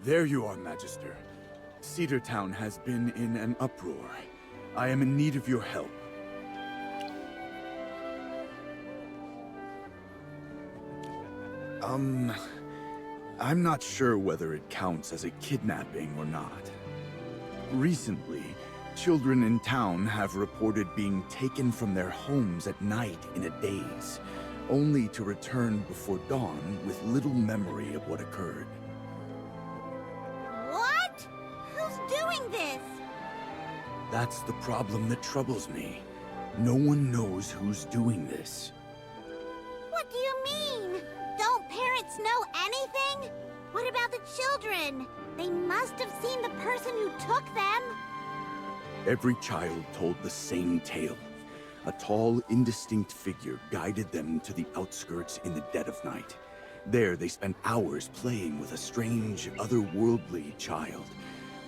There you are, Magister. Cedar Town has been in an uproar. I am in need of your help. I'm not sure whether it counts as a kidnapping or not. Recently, children in town have reported being taken from their homes at night in a daze, only to return before dawn with little memory of what occurred. What? Who's doing this? That's the problem that troubles me. No one knows who's doing this. What do you mean? Don't parents know anything? What about the children? They must have seen the person who took them. Every child told the same tale. A tall, indistinct figure guided them to the outskirts in the dead of night. There they spent hours playing with a strange, otherworldly child.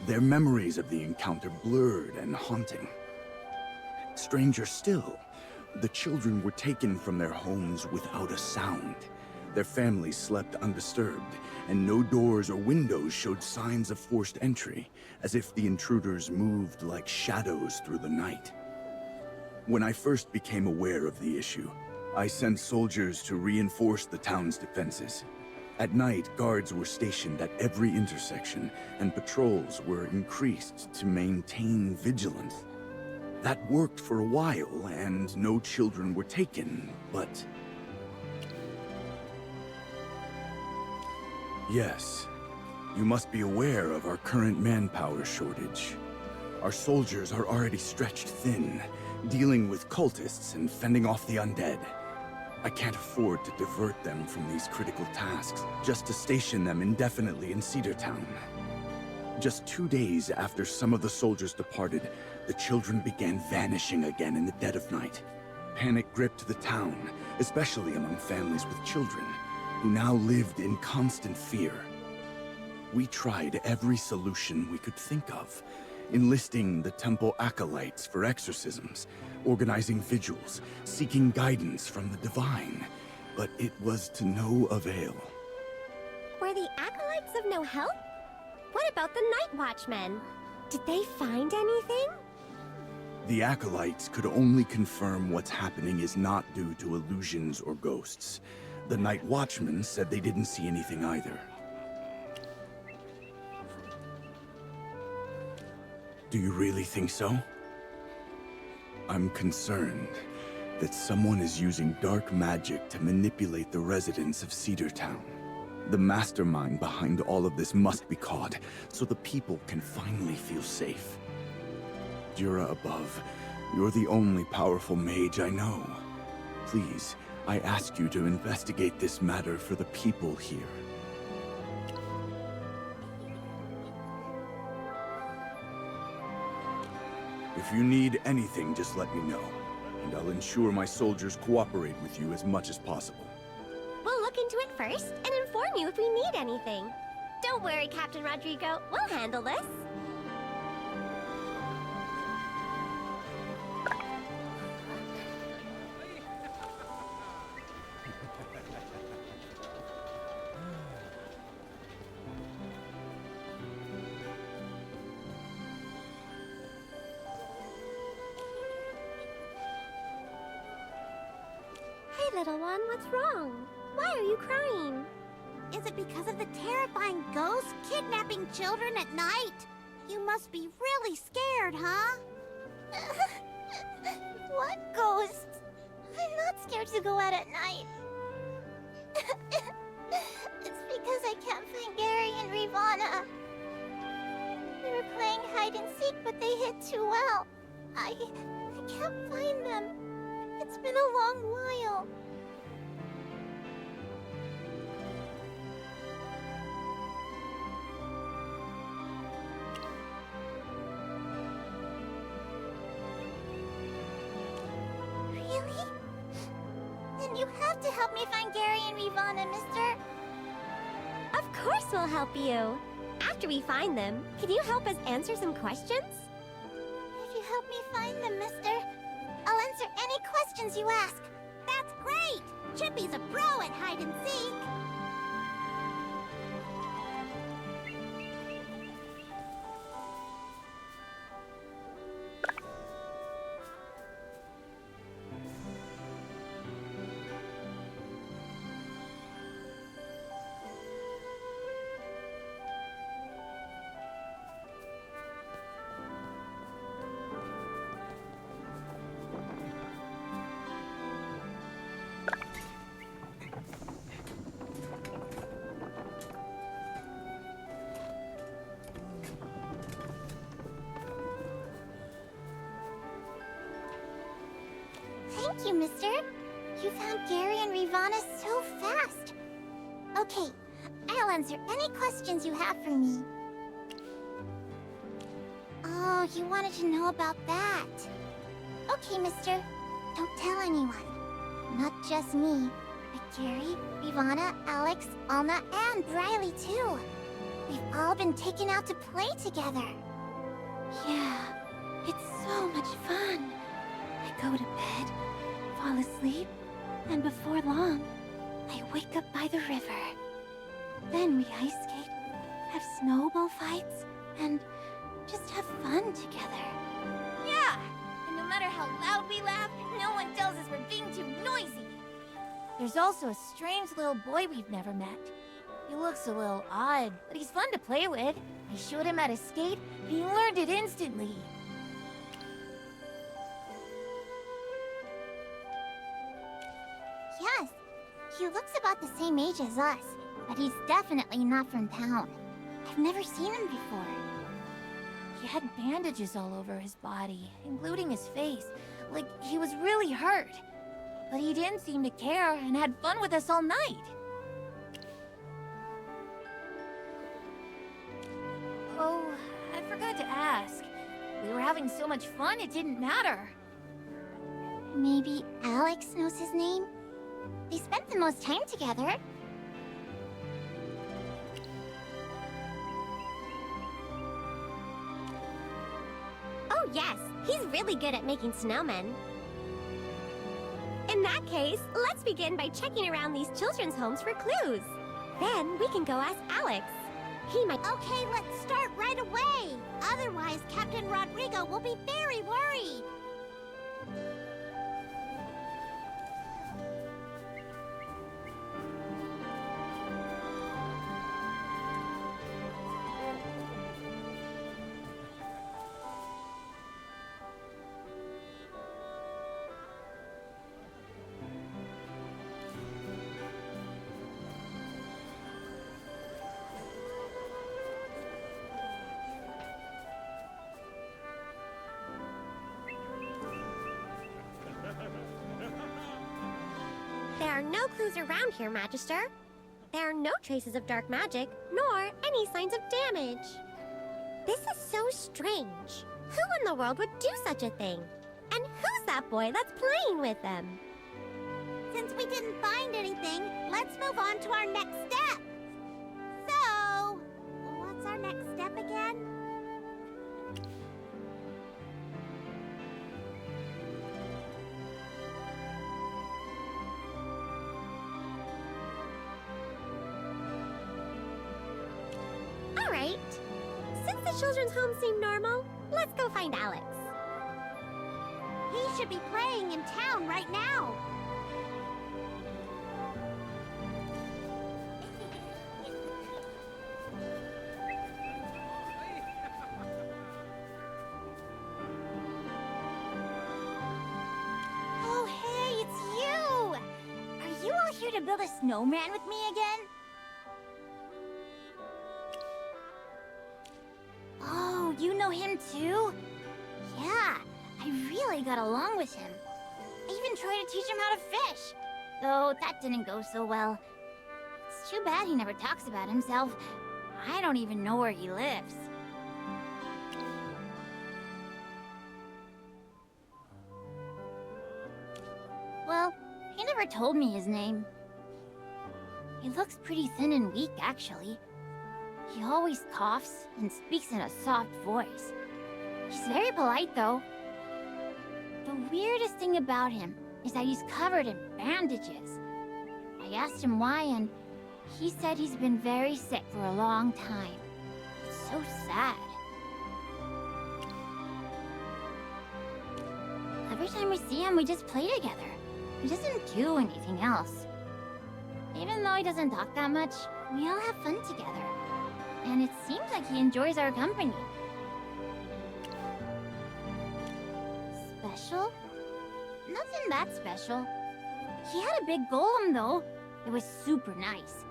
Their memories of the encounter blurred and haunting. Stranger still, the children were taken from their homes without a sound. Their families slept undisturbed, and no doors or windows showed signs of forced entry, as if the intruders moved like shadows through the night. When I first became aware of the issue, I sent soldiers to reinforce the town's defenses. At night, guards were stationed at every intersection, and patrols were increased to maintain vigilance. That worked for a while, and no children were taken, but... Yes, you must be aware of our current manpower shortage. Our soldiers are already stretched thin, dealing with cultists and fending off the undead. I can't afford to divert them from these critical tasks, just to station them indefinitely in Cedar Town. Just 2 days after some of the soldiers departed, the children began vanishing again in the dead of night. Panic gripped the town, especially among families with children, who now lived in constant fear. We tried every solution we could think of, enlisting the temple acolytes for exorcisms, organizing vigils, seeking guidance from the divine, but it was to no avail. Were the acolytes of no help? What about the night watchmen? Did they find anything? The acolytes could only confirm what's happening is not due to illusions or ghosts. The night watchmen said they didn't see anything either. Do you really think so? I'm concerned that someone is using dark magic to manipulate the residents of Cedar Town. The mastermind behind all of this must be caught, so the people can finally feel safe. Jura above, you're the only powerful mage I know. Please, I ask you to investigate this matter for the people here. If you need anything, just let me know, and I'll ensure my soldiers cooperate with you as much as possible. We'll look into it first and inform you if we need anything. Don't worry, Captain Rodrigo. We'll handle this. Hey, little one, what's wrong? Why are you crying? Is it because of the terrifying ghost kidnapping children at night? You must be really scared, huh? What ghost? I'm not scared to go out at night. It's because I can't find Gary and Rivana. We were playing hide and seek, but they hid too well. I can't find them. It's been a long while. Really? Then you have to help me find Gary and Rivana, mister. Of course we'll help you. After we find them, can you help us answer some questions? If you help me find them, mister, I'll answer any questions you ask. That's great! Chippy's a pro at hide and seek. Thank you, mister. You found Gary and Rivana so fast. Okay, I'll answer any questions you have for me. Oh, you wanted to know about that. Okay, mister. Don't tell anyone. Not just me, but Gary, Rivana, Alex, Alna, and Briley, too. We've all been taken out to play together. Yeah, it's so much fun. I go to bed, fall asleep, and before long, I wake up by the river. Then we ice skate, have snowball fights, and just have fun together. Yeah! And no matter how loud we laugh, no one tells us we're being too noisy. There's also a strange little boy we've never met. He looks a little odd, but he's fun to play with. I showed him how to skate, and he learned it instantly. Yes, he looks about the same age as us, but he's definitely not from town. I've never seen him before. He had bandages all over his body, including his face, like he was really hurt. But he didn't seem to care and had fun with us all night. Oh, I forgot to ask. We were having so much fun it didn't matter. Maybe Alex knows his name? They spent the most time together. Oh yes, he's really good at making snowmen. In that case, let's begin by checking around these children's homes for clues. Then we can go ask Alex. He might... Okay, let's start right away. Otherwise, Captain Rodrigo will be very worried. There are no clues around here, Magister. There are no traces of dark magic, nor any signs of damage. This is so strange. Who in the world would do such a thing? And who's that boy that's playing with them? Since we didn't find anything, let's move on to our next step. So, what's our next step again? All right. Since the children's home seemed normal, let's go find Alex. He should be playing in town right now. Oh, hey, it's you! Are you all here to build a snowman with me again? Oh, you know him too? Yeah, I really got along with him. I even tried to teach him how to fish. Though that didn't go so well. It's too bad he never talks about himself. I don't even know where he lives. Well, he never told me his name. He looks pretty thin and weak, actually. He always coughs and speaks in a soft voice. He's very polite, though. The weirdest thing about him is that he's covered in bandages. I asked him why, and he said he's been very sick for a long time. It's so sad. Every time we see him, we just play together. He doesn't do anything else. Even though he doesn't talk that much, we all have fun together. And it seems like he enjoys our company. Special? Nothing that special. He had a big golem, though. It was super nice.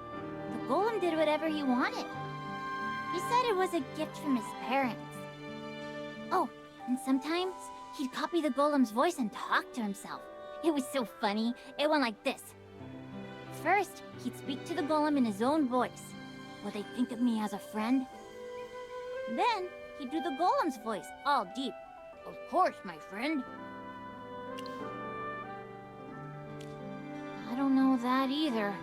The golem did whatever he wanted. He said it was a gift from his parents. Oh, and sometimes he'd copy the golem's voice and talk to himself. It was so funny. It went like this. First, he'd speak to the golem in his own voice. Will they think of me as a friend? Then, he'd do the golem's voice, all deep. Of course, my friend. I don't know that either.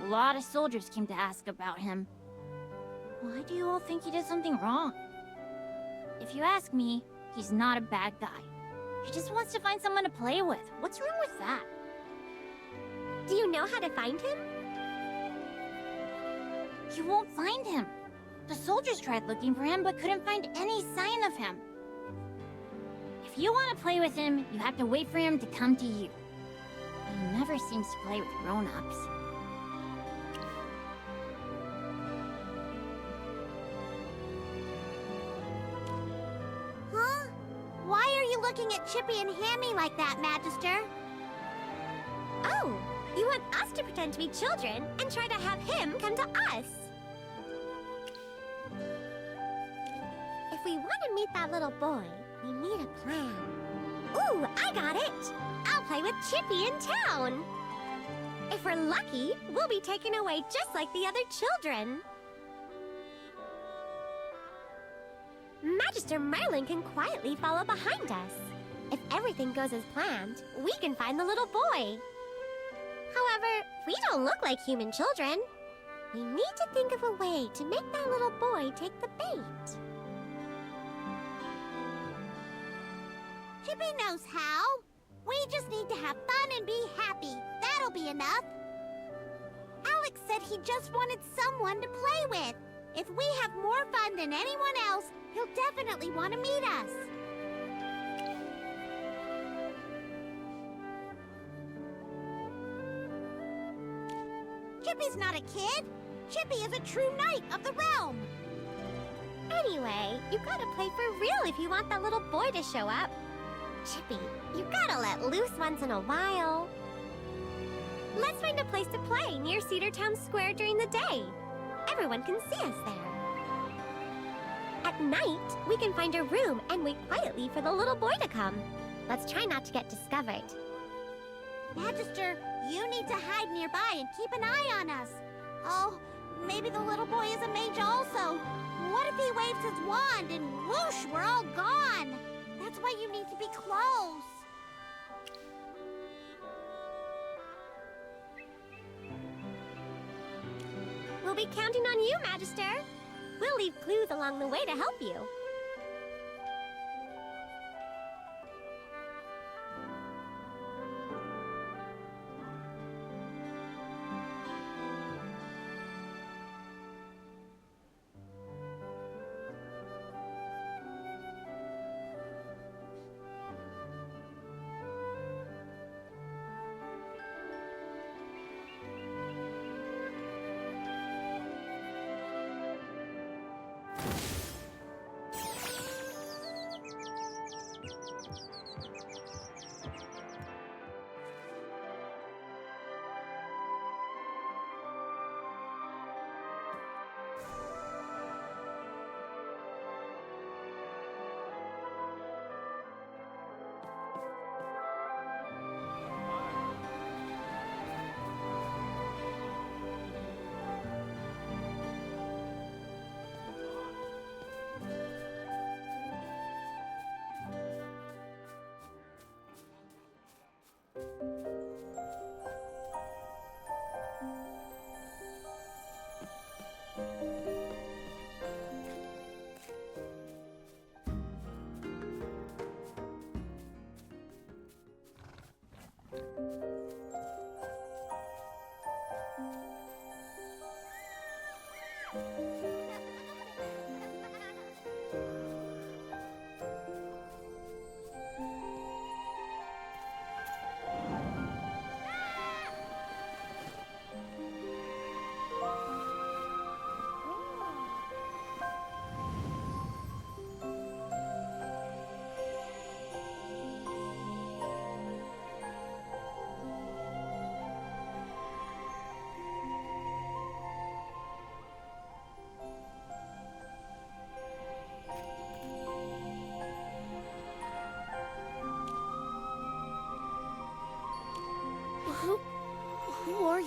A lot of soldiers came to ask about him. Why do you all think he did something wrong? If you ask me, he's not a bad guy. He just wants to find someone to play with. What's wrong with that? Do you know how to find him? You won't find him. The soldiers tried looking for him, but couldn't find any sign of him. If you want to play with him, you have to wait for him to come to you. He never seems to play with grown-ups. Huh? Why are you looking at Chippy and Hammy like that, Magister? Oh, you want us to pretend to be children and try to have him come to us. If we want to meet that little boy, we need a plan. Ooh, I got it! I'll play with Chippy in town. If we're lucky, we'll be taken away just like the other children. Magister Merlin can quietly follow behind us. If everything goes as planned, we can find the little boy. However, we don't look like human children. We need to think of a way to make that little boy take the bait. Chippy knows how. We just need to have fun and be happy. That'll be enough. Alex said he just wanted someone to play with. If we have more fun than anyone else, he'll definitely want to meet us. Chippy's not a kid. Chippy is a true knight of the realm. Anyway, you gotta play for real if you want that little boy to show up. Chippy, you gotta let loose once in a while. Let's find a place to play near Cedar Town Square during the day. Everyone can see us there. At night, we can find a room and wait quietly for the little boy to come. Let's try not to get discovered. Magister, you need to hide nearby and keep an eye on us. Oh, maybe the little boy is a mage also. What if he waves his wand and whoosh, we're all gone? That's why you need to be close. We'll be counting on you, Magister. We'll leave clues along the way to help you.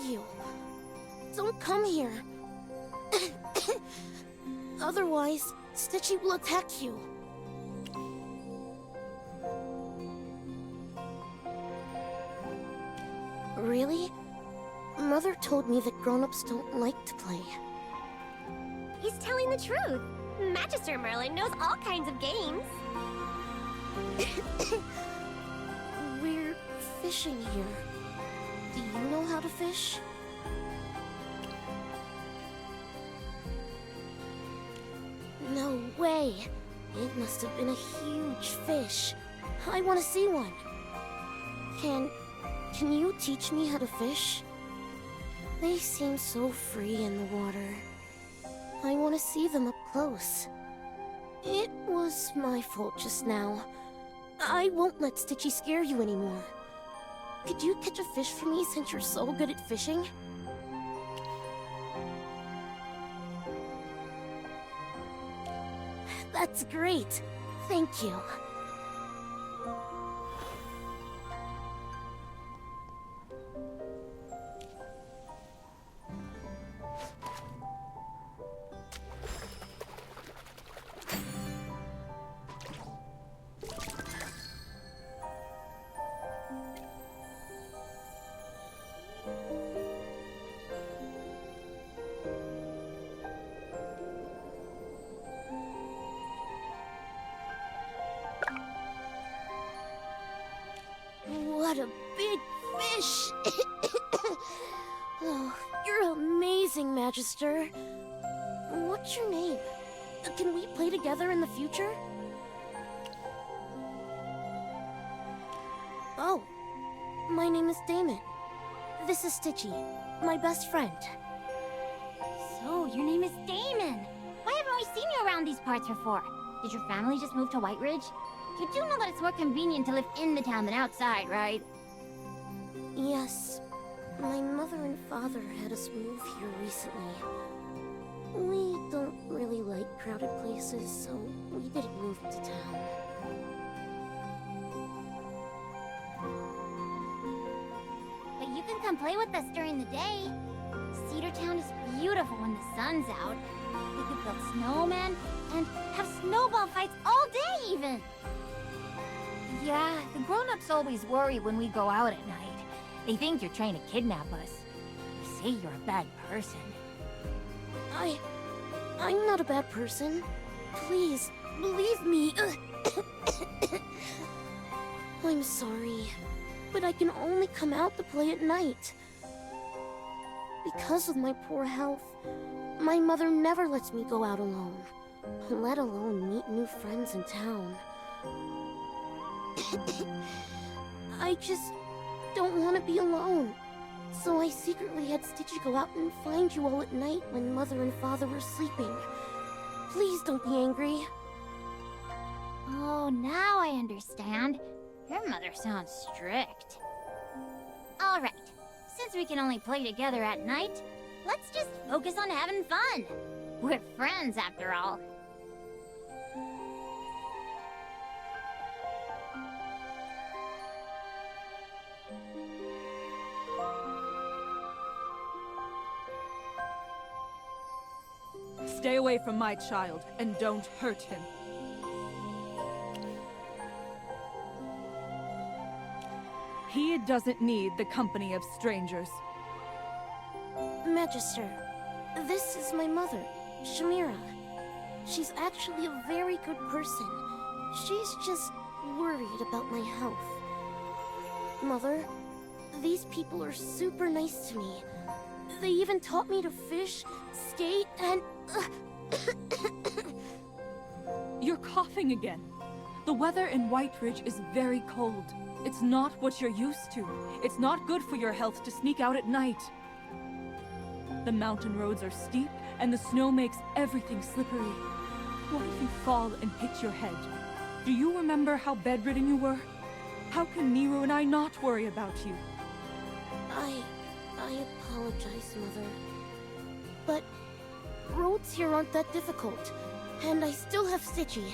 you? Don't come here. Otherwise, Stitchy will attack you. Really? Mother told me that grown-ups don't like to play. He's telling the truth. Magister Merlin knows all kinds of games. We're fishing here. Do you know how to fish? No way! It must have been a huge fish. I want to see one. Can you teach me how to fish? They seem so free in the water. I want to see them up close. It was my fault just now. I won't let Stitchy scare you anymore. Could you catch a fish for me since you're so good at fishing? That's great. Thank you. What a big fish! Oh, you're amazing, Magister. What's your name? Can we play together in the future? Oh, my name is Damon. This is Stitchy, my best friend. So, your name is Damon. Why haven't we seen you around these parts before? Did your family just move to White Ridge? You do know that it's more convenient to live in the town than outside, right? Yes, my mother and father had us move here recently. We don't really like crowded places, so we didn't move to town. But you can come play with us during the day. Cedar Town is beautiful when the sun's out. We could build snowmen and have snowball fights all day, even. Yeah, the grown-ups always worry when we go out at night. They think you're trying to kidnap us. They say you're a bad person. I'm not a bad person. Please, believe me. I'm sorry, but I can only come out to play at night. Because of my poor health, my mother never lets me go out alone, let alone meet new friends in town. I just don't want to be alone. So I secretly had Stitchy go out and find you all at night when Mother and Father were sleeping. Please don't be angry. Oh, now I understand. Your mother sounds strict. All right, since we can only play together at night, let's just focus on having fun. We're friends, after all. Stay away from my child, and don't hurt him. He doesn't need the company of strangers. Magister, this is my mother, Shamira. She's actually a very good person. She's just worried about my health. Mother, these people are super nice to me. They even taught me to fish, skate, and... You're coughing again. The weather in White Ridge is very cold. It's not what you're used to. It's not good for your health to sneak out at night. The mountain roads are steep, and the snow makes everything slippery. What if you fall and hit your head? Do you remember how bedridden you were? How can Nero and I not worry about you? I apologize, Mother. But roads here aren't that difficult, and I still have Stitchy.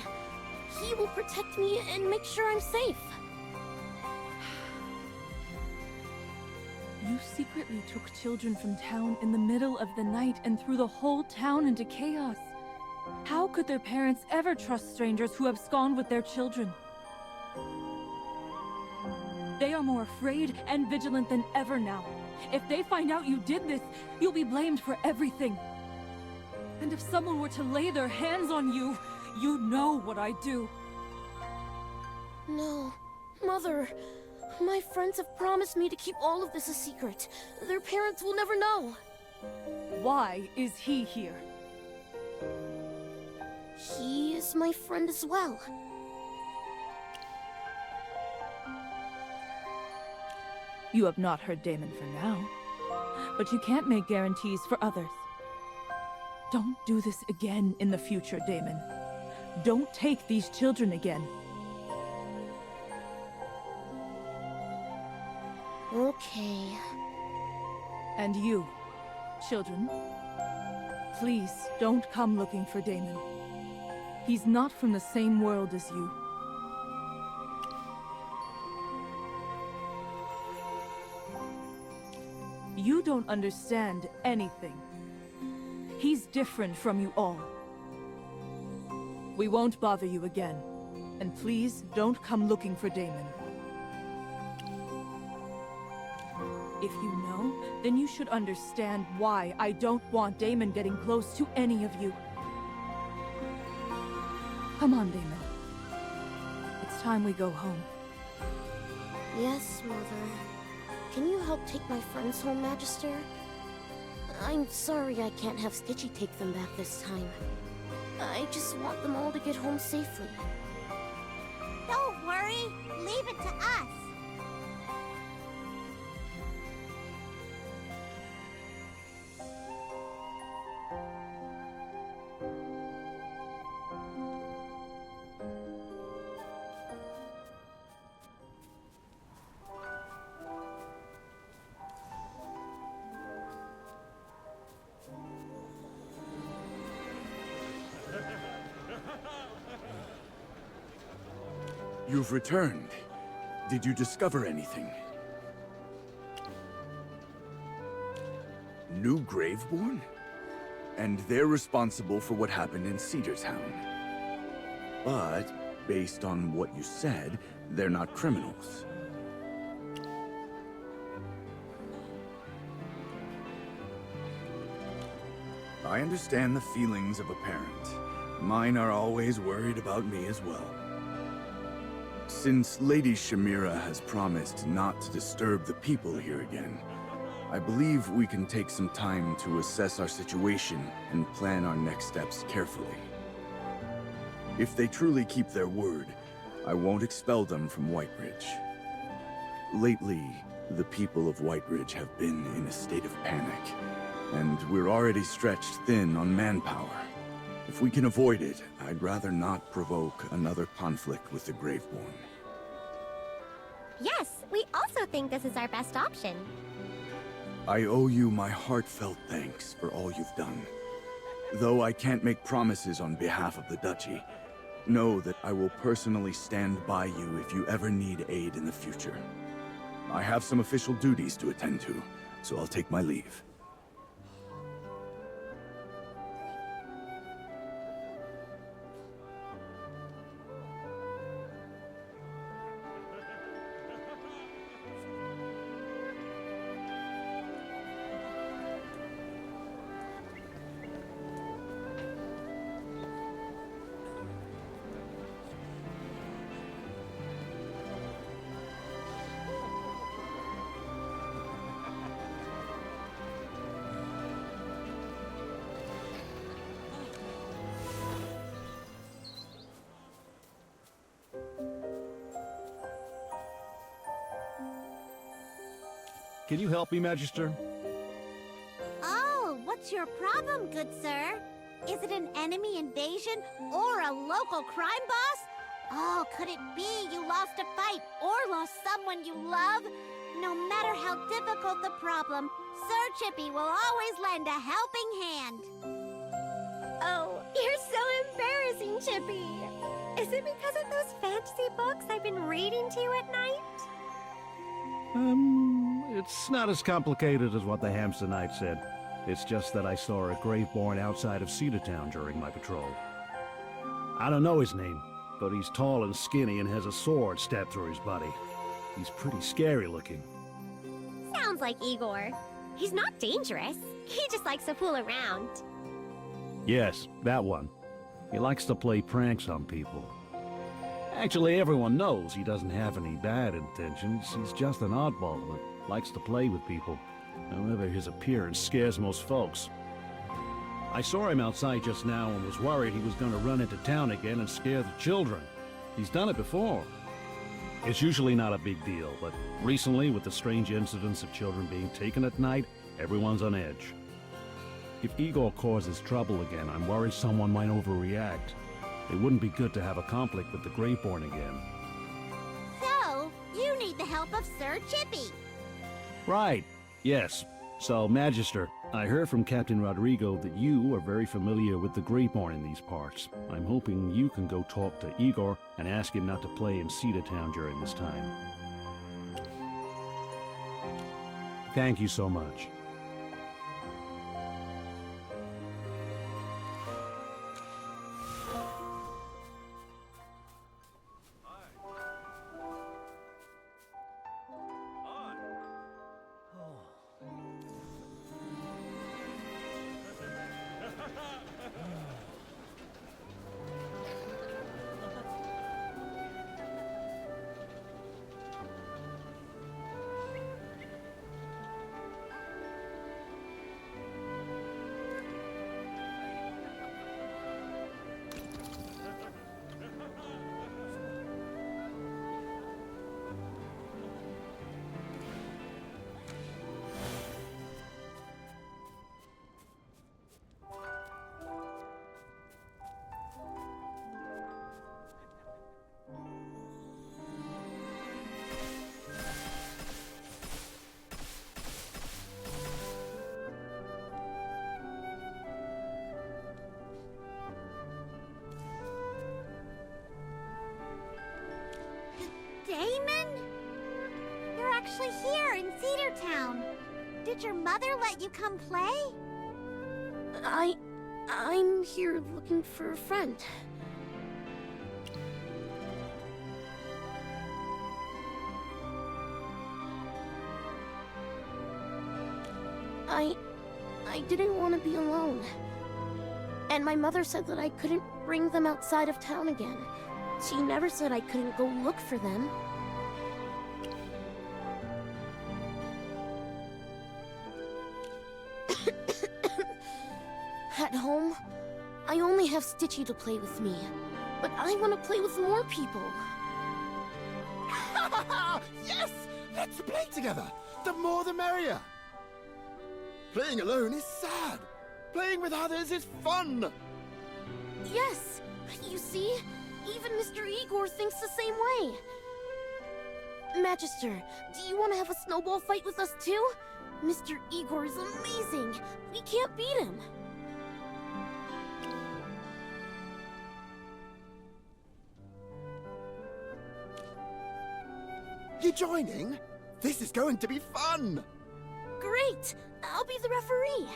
He will protect me and make sure I'm safe. You secretly took children from town in the middle of the night and threw the whole town into chaos. How could their parents ever trust strangers who abscond with their children? They are more afraid and vigilant than ever now. If they find out you did this, you'll be blamed for everything. And if someone were to lay their hands on you, you'd know what I'd do. No. Mother, my friends have promised me to keep all of this a secret. Their parents will never know. Why is he here? He is my friend as well. You have not heard Damon for now, but you can't make guarantees for others. Don't do this again in the future, Damon. Don't take these children again. Okay. And you, children, please don't come looking for Damon. He's not from the same world as you. You don't understand anything. He's different from you all. We won't bother you again. And please don't come looking for Damon. If you know, then you should understand why I don't want Damon getting close to any of you. Come on, Damon. It's time we go home. Yes, Mother. Can you help take my friends home, Magister? I'm sorry I can't have Stitchy take them back this time. I just want them all to get home safely. Don't worry. Leave it to us. You've returned. Did you discover anything? New Graveborn? And they're responsible for what happened in Cedar Town. But, based on what you said, they're not criminals. I understand the feelings of a parent. Mine are always worried about me as well. Since Lady Shamira has promised not to disturb the people here again, I believe we can take some time to assess our situation and plan our next steps carefully. If they truly keep their word, I won't expel them from Whiteridge. Lately, the people of Whiteridge have been in a state of panic, and we're already stretched thin on manpower. If we can avoid it, I'd rather not provoke another conflict with the Graveborn. Yes, we also think this is our best option. I owe you my heartfelt thanks for all you've done. Though I can't make promises on behalf of the Duchy, know that I will personally stand by you if you ever need aid in the future. I have some official duties to attend to, so I'll take my leave. Can you help me, Magister? Oh, what's your problem, good sir? Is it an enemy invasion or a local crime boss? Oh, could it be you lost a fight or lost someone you love? No matter how difficult the problem, Sir Chippy will always lend a helping hand. Oh, you're so embarrassing, Chippy. Is it because of those fantasy books I've been reading to you at night? It's It's not as complicated as what the hamster knight said. It's just that I saw a graveborn outside of Cedartown during my patrol. I don't know his name, but he's tall and skinny and has a sword stabbed through his body. He's pretty scary looking. Sounds like Igor. He's not dangerous. He just likes to fool around. Yes, that one. He likes to play pranks on people. Actually, everyone knows he doesn't have any bad intentions. He's just an oddball that likes to play with people. However, his appearance scares most folks. I saw him outside just now and was worried he was going to run into town again and scare the children. He's done it before. It's usually not a big deal, but recently, with the strange incidents of children being taken at night, everyone's on edge. If Igor causes trouble again, I'm worried someone might overreact. It wouldn't be good to have a conflict with the Graveborn again. So, you need the help of Sir Chippy. Right. Yes. So, Magister, I heard from Captain Rodrigo that you are very familiar with the Graveborn in these parts. I'm hoping you can go talk to Igor and ask him not to play in Cedartown during this time. Thank you so much. Damon? You're actually here in Cedartown. Did your mother let you come play? I'm here looking for a friend. I didn't want to be alone. And my mother said that I couldn't bring them outside of town again. She never said I couldn't go look for them. At home, I only have Stitchy to play with me. But I want to play with more people. Yes! Let's play together! The more the merrier! Playing alone is sad. Playing with others is fun! Yes! You see? Even Mr. Igor thinks the same way. Magister, do you want to have a snowball fight with us too? Mr. Igor is amazing. We can't beat him. You joining? This is going to be fun! Great! I'll be the referee.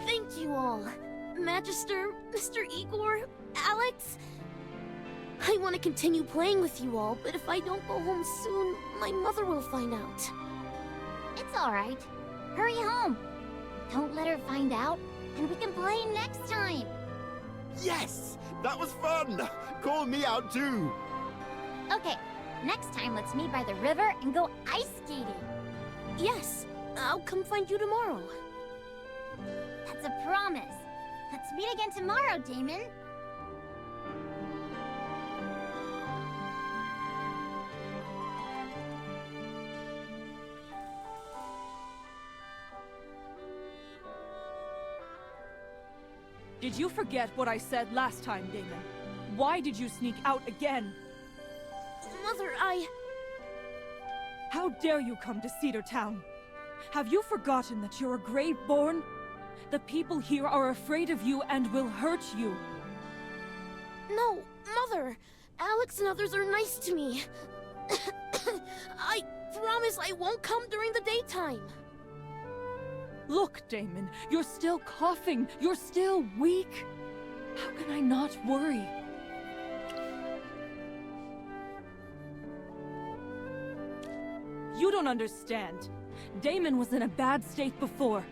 Thank you all. Magister, Mr. Igor, Alex. I want to continue playing with you all, but if I don't go home soon, my mother will find out. It's alright. Hurry home. Don't let her find out, and we can play next time. Yes! That was fun! Call me out too! Okay, next time let's meet by the river and go ice skating. Yes, I'll come find you tomorrow. That's a promise. Let's meet again tomorrow, Damon. Did you forget what I said last time, Damon? Why did you sneak out again? Mother, How dare you come to Cedar Town? Have you forgotten that you're a graveborn? The people here are afraid of you and will hurt you. No, Mother! Alex and others are nice to me. I promise I won't come during the daytime. Look, Damon, you're still coughing. You're still weak. How can I not worry? You don't understand. Damon was in a bad state before.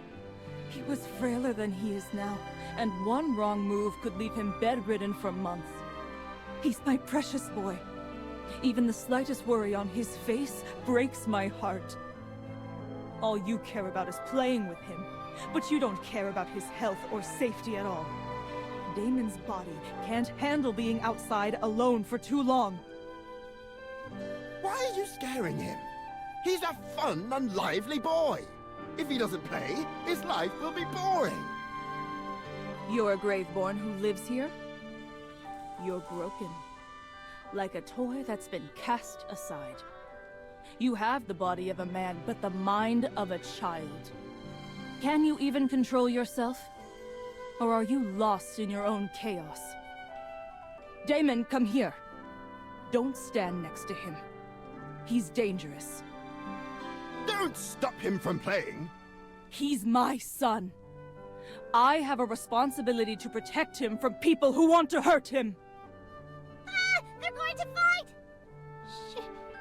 He was frailer than he is now, and one wrong move could leave him bedridden for months. He's my precious boy. Even the slightest worry on his face breaks my heart. All you care about is playing with him, but you don't care about his health or safety at all. Damon's body can't handle being outside alone for too long. Why are you scaring him? He's a fun and lively boy. If he doesn't play, his life will be boring. You're a graveborn who lives here? You're broken. Like a toy that's been cast aside. You have the body of a man, but the mind of a child. Can you even control yourself? Or are you lost in your own chaos? Damon, come here. Don't stand next to him. He's dangerous. Don't stop him from playing. He's my son. I have a responsibility to protect him from people who want to hurt him. Ah! They're going to fight!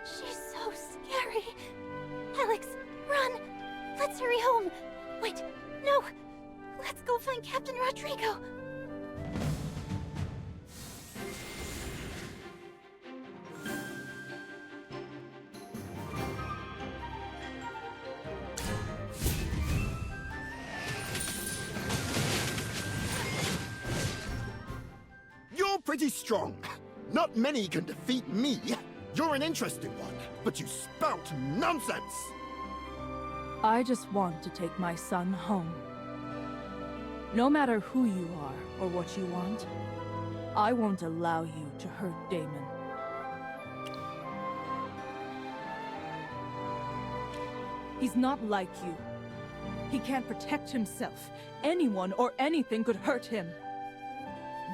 She's so scary. Alex, run! Let's hurry home. Wait, no! Let's go find Captain Rodrigo. You're pretty strong. Not many can defeat me. You're an interesting one, but you spout nonsense. I just want to take my son home. No matter who you are or what you want, I won't allow you to hurt Damon. He's not like you. He can't protect himself. Anyone or anything could hurt him.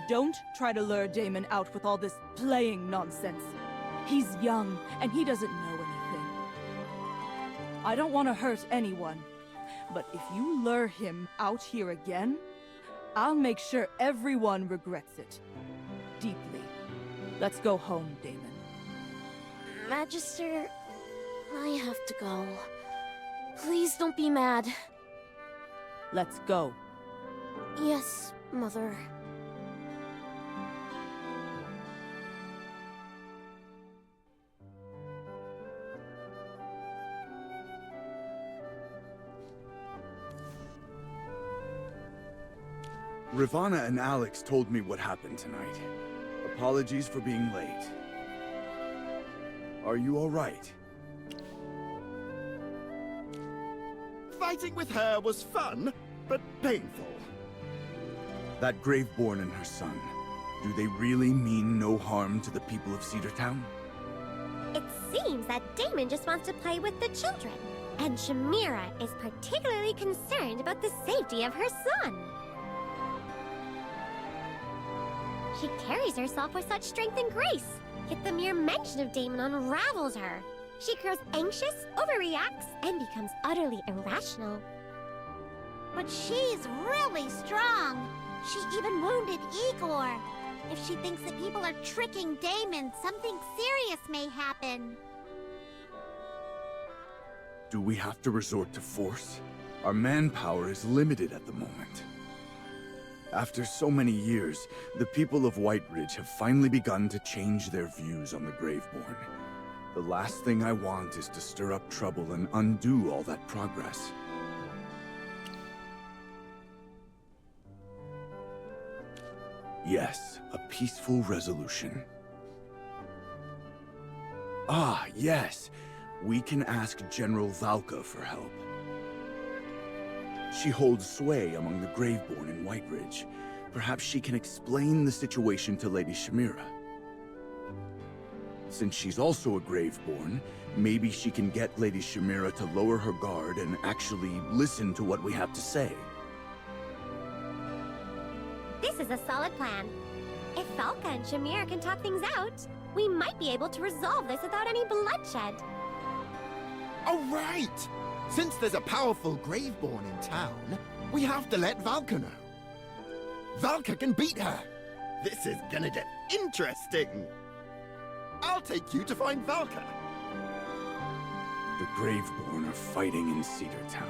Don't try to lure Damon out with all this playing nonsense. He's young, and he doesn't know anything. I don't want to hurt anyone, but if you lure him out here again, I'll make sure everyone regrets it. Deeply. Let's go home, Damon. Magister, I have to go. Please don't be mad. Let's go. Yes, Mother. Ravana and Alex told me what happened tonight. Apologies for being late. Are you all right? Fighting with her was fun, but painful. That Graveborn and her son, do they really mean no harm to the people of Cedar Town? It seems that Damon just wants to play with the children. And Shamira is particularly concerned about the safety of her son. She carries herself with such strength and grace, yet the mere mention of Damon unravels her. She grows anxious, overreacts, and becomes utterly irrational. But she's really strong. She even wounded Igor. If she thinks that people are tricking Damon, something serious may happen. Do we have to resort to force? Our manpower is limited at the moment. After so many years, the people of White Ridge have finally begun to change their views on the Graveborn. The last thing I want is to stir up trouble and undo all that progress. Yes, a peaceful resolution. Ah, yes. We can ask General Valka for help. She holds sway among the Graveborn in White Ridge. Perhaps she can explain the situation to Lady Shamira. Since she's also a Graveborn, maybe she can get Lady Shamira to lower her guard and actually listen to what we have to say. This is a solid plan. If Falca and Shamir can talk things out, we might be able to resolve this without any bloodshed. Oh, right! Since there's a powerful Graveborn in town, we have to let Valka know. Valka can beat her! This is gonna get interesting! I'll take you to find Valka. The Graveborn are fighting in Cedar Town.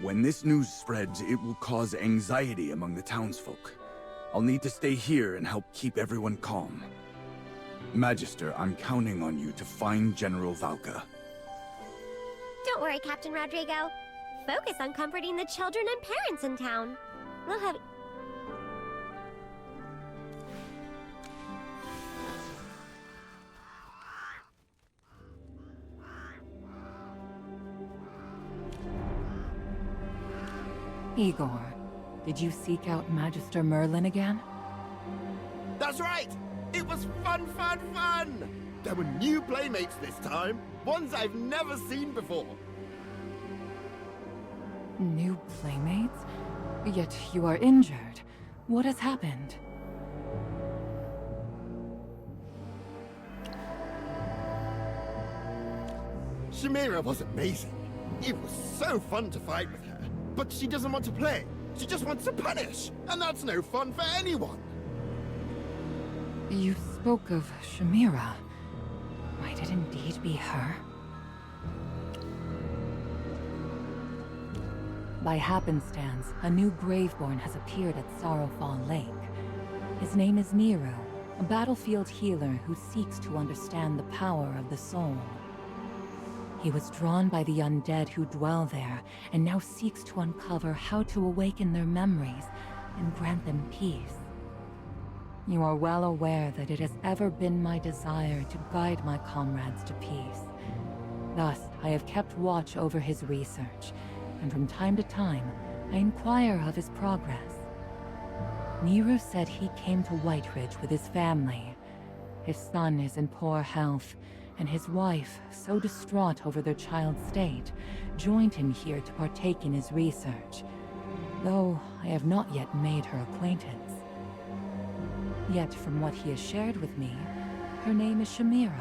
When this news spreads, it will cause anxiety among the townsfolk. I'll need to stay here and help keep everyone calm. Magister, I'm counting on you to find General Valka. Don't worry, Captain Rodrigo. Focus on comforting the children and parents in town. We'll have... Igor, did you seek out Magister Merlin again? That's right! It was fun, fun, fun! There were new playmates this time, ones I've never seen before. New playmates? Yet you are injured. What has happened? Shamira was amazing. It was so fun to fight with her. But she doesn't want to play. She just wants to punish. And that's no fun for anyone. You spoke of Shamira. Might it indeed be her? By happenstance, a new Graveborn has appeared at Sorrowfall Lake. His name is Nero, a battlefield healer who seeks to understand the power of the soul. He was drawn by the undead who dwell there, and now seeks to uncover how to awaken their memories and grant them peace. You are well aware that it has ever been my desire to guide my comrades to peace. Thus, I have kept watch over his research, and from time to time, I inquire of his progress. Nero said he came to White Ridge with his family. His son is in poor health, and his wife, so distraught over their child's state, joined him here to partake in his research, though I have not yet made her acquaintance. Yet from what he has shared with me, her name is Shamira.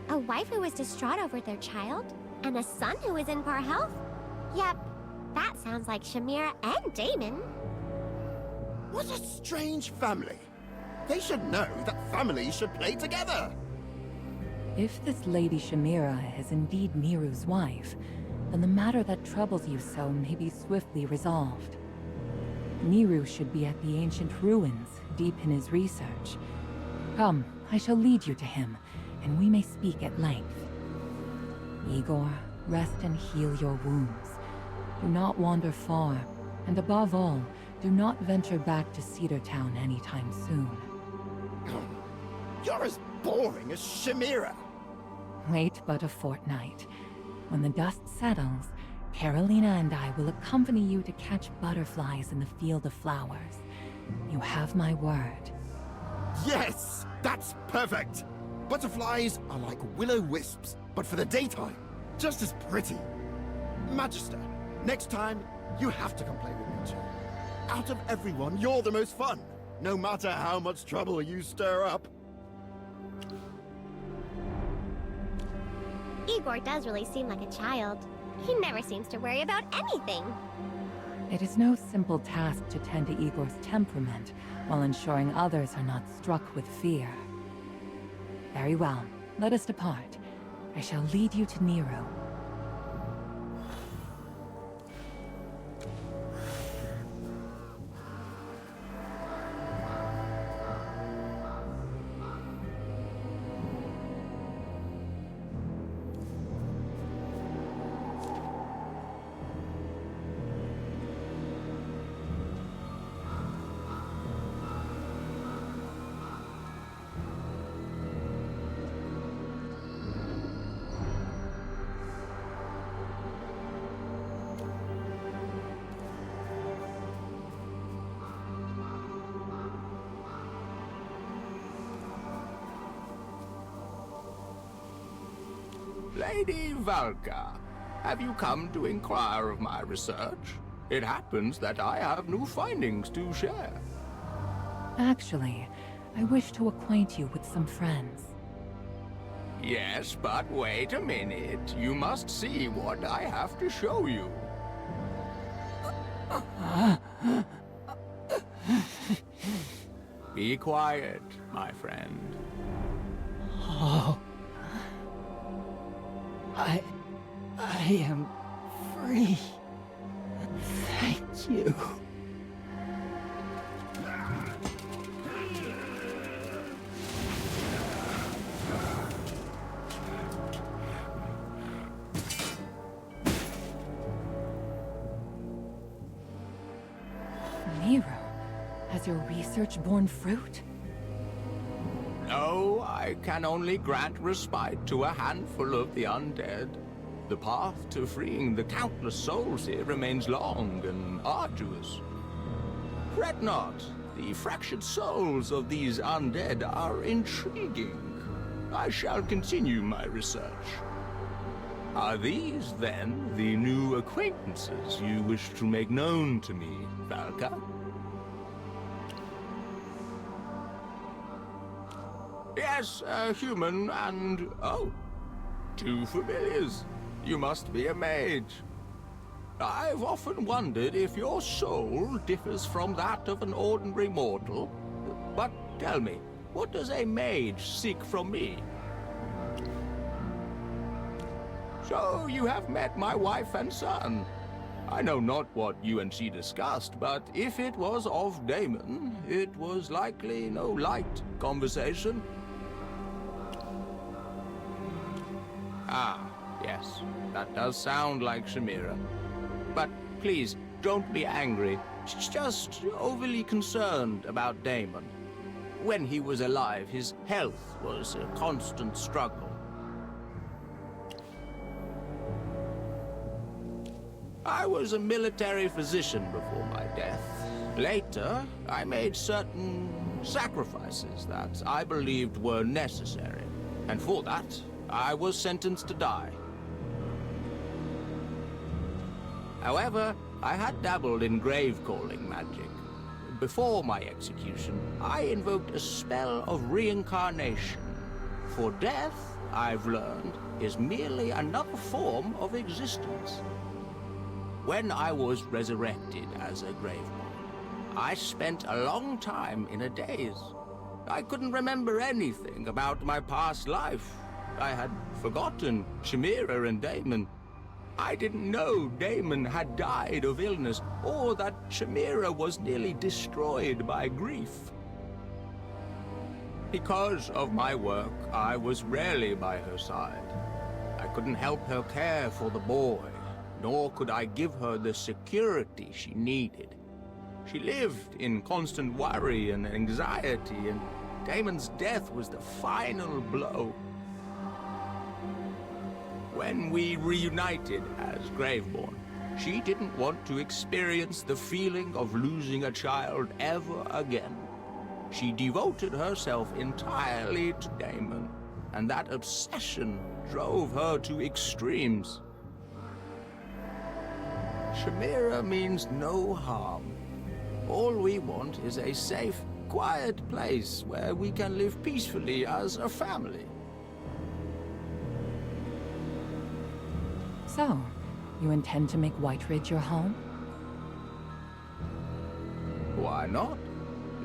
A wife who is distraught over their child? And a son who is in poor health? Yep, that sounds like Shamira and Damon. What a strange family. They should know that families should play together. If this Lady Shamira is indeed Nero's wife, then the matter that troubles you so may be swiftly resolved. Nero should be at the ancient ruins, deep in his research. Come, I shall lead you to him, and we may speak at length. Igor, rest and heal your wounds. Do not wander far, and above all, do not venture back to Cedar Town anytime soon. You're as boring as Shamira. Wait but a fortnight. When the dust settles, Carolina and I will accompany you to catch butterflies in the field of flowers. You have my word. Yes, that's perfect. Butterflies are like will-o'-wisps, but for the daytime, just as pretty. Magister, next time, you have to come play with me too. Out of everyone, you're the most fun, no matter how much trouble you stir up. Igor does really seem like a child. He never seems to worry about anything. It is no simple task to tend to Igor's temperament, while ensuring others are not struck with fear. Very well, let us depart. I shall lead you to Nero. Lady Valka, have you come to inquire of my research? It happens that I have new findings to share. Actually, I wish to acquaint you with some friends. Yes, but wait a minute. You must see what I have to show you. Be quiet, my friend. Oh. I am free. Thank you. Mira, has your research borne fruit? No, I can only grant respite to a handful of the undead. The path to freeing the countless souls here remains long and arduous. Fret not, the fractured souls of these undead are intriguing. I shall continue my research. Are these, then, the new acquaintances you wish to make known to me, Valka? Yes, a human and, oh, two familiars. You must be a mage. I've often wondered if your soul differs from that of an ordinary mortal. But tell me, what does a mage seek from me? So you have met my wife and son. I know not what you and she discussed, but if it was of Damon, it was likely no light conversation. Ah, yes, that does sound like Shamira. But please, don't be angry. She's just overly concerned about Damon. When he was alive, his health was a constant struggle. I was a military physician before my death. Later, I made certain sacrifices that I believed were necessary. And for that, I was sentenced to die. However, I had dabbled in grave-calling magic. Before my execution, I invoked a spell of reincarnation. For death, I've learned, is merely another form of existence. When I was resurrected as a graveborn, I spent a long time in a daze. I couldn't remember anything about my past life. I had forgotten Shamira and Damon. I didn't know Damon had died of illness, or that Shamira was nearly destroyed by grief. Because of my work, I was rarely by her side. I couldn't help her care for the boy, nor could I give her the security she needed. She lived in constant worry and anxiety, and Damon's death was the final blow. When we reunited as Graveborn, she didn't want to experience the feeling of losing a child ever again. She devoted herself entirely to Damon, and that obsession drove her to extremes. Shamira means no harm. All we want is a safe, quiet place where we can live peacefully as a family. So, you intend to make White Ridge your home? Why not?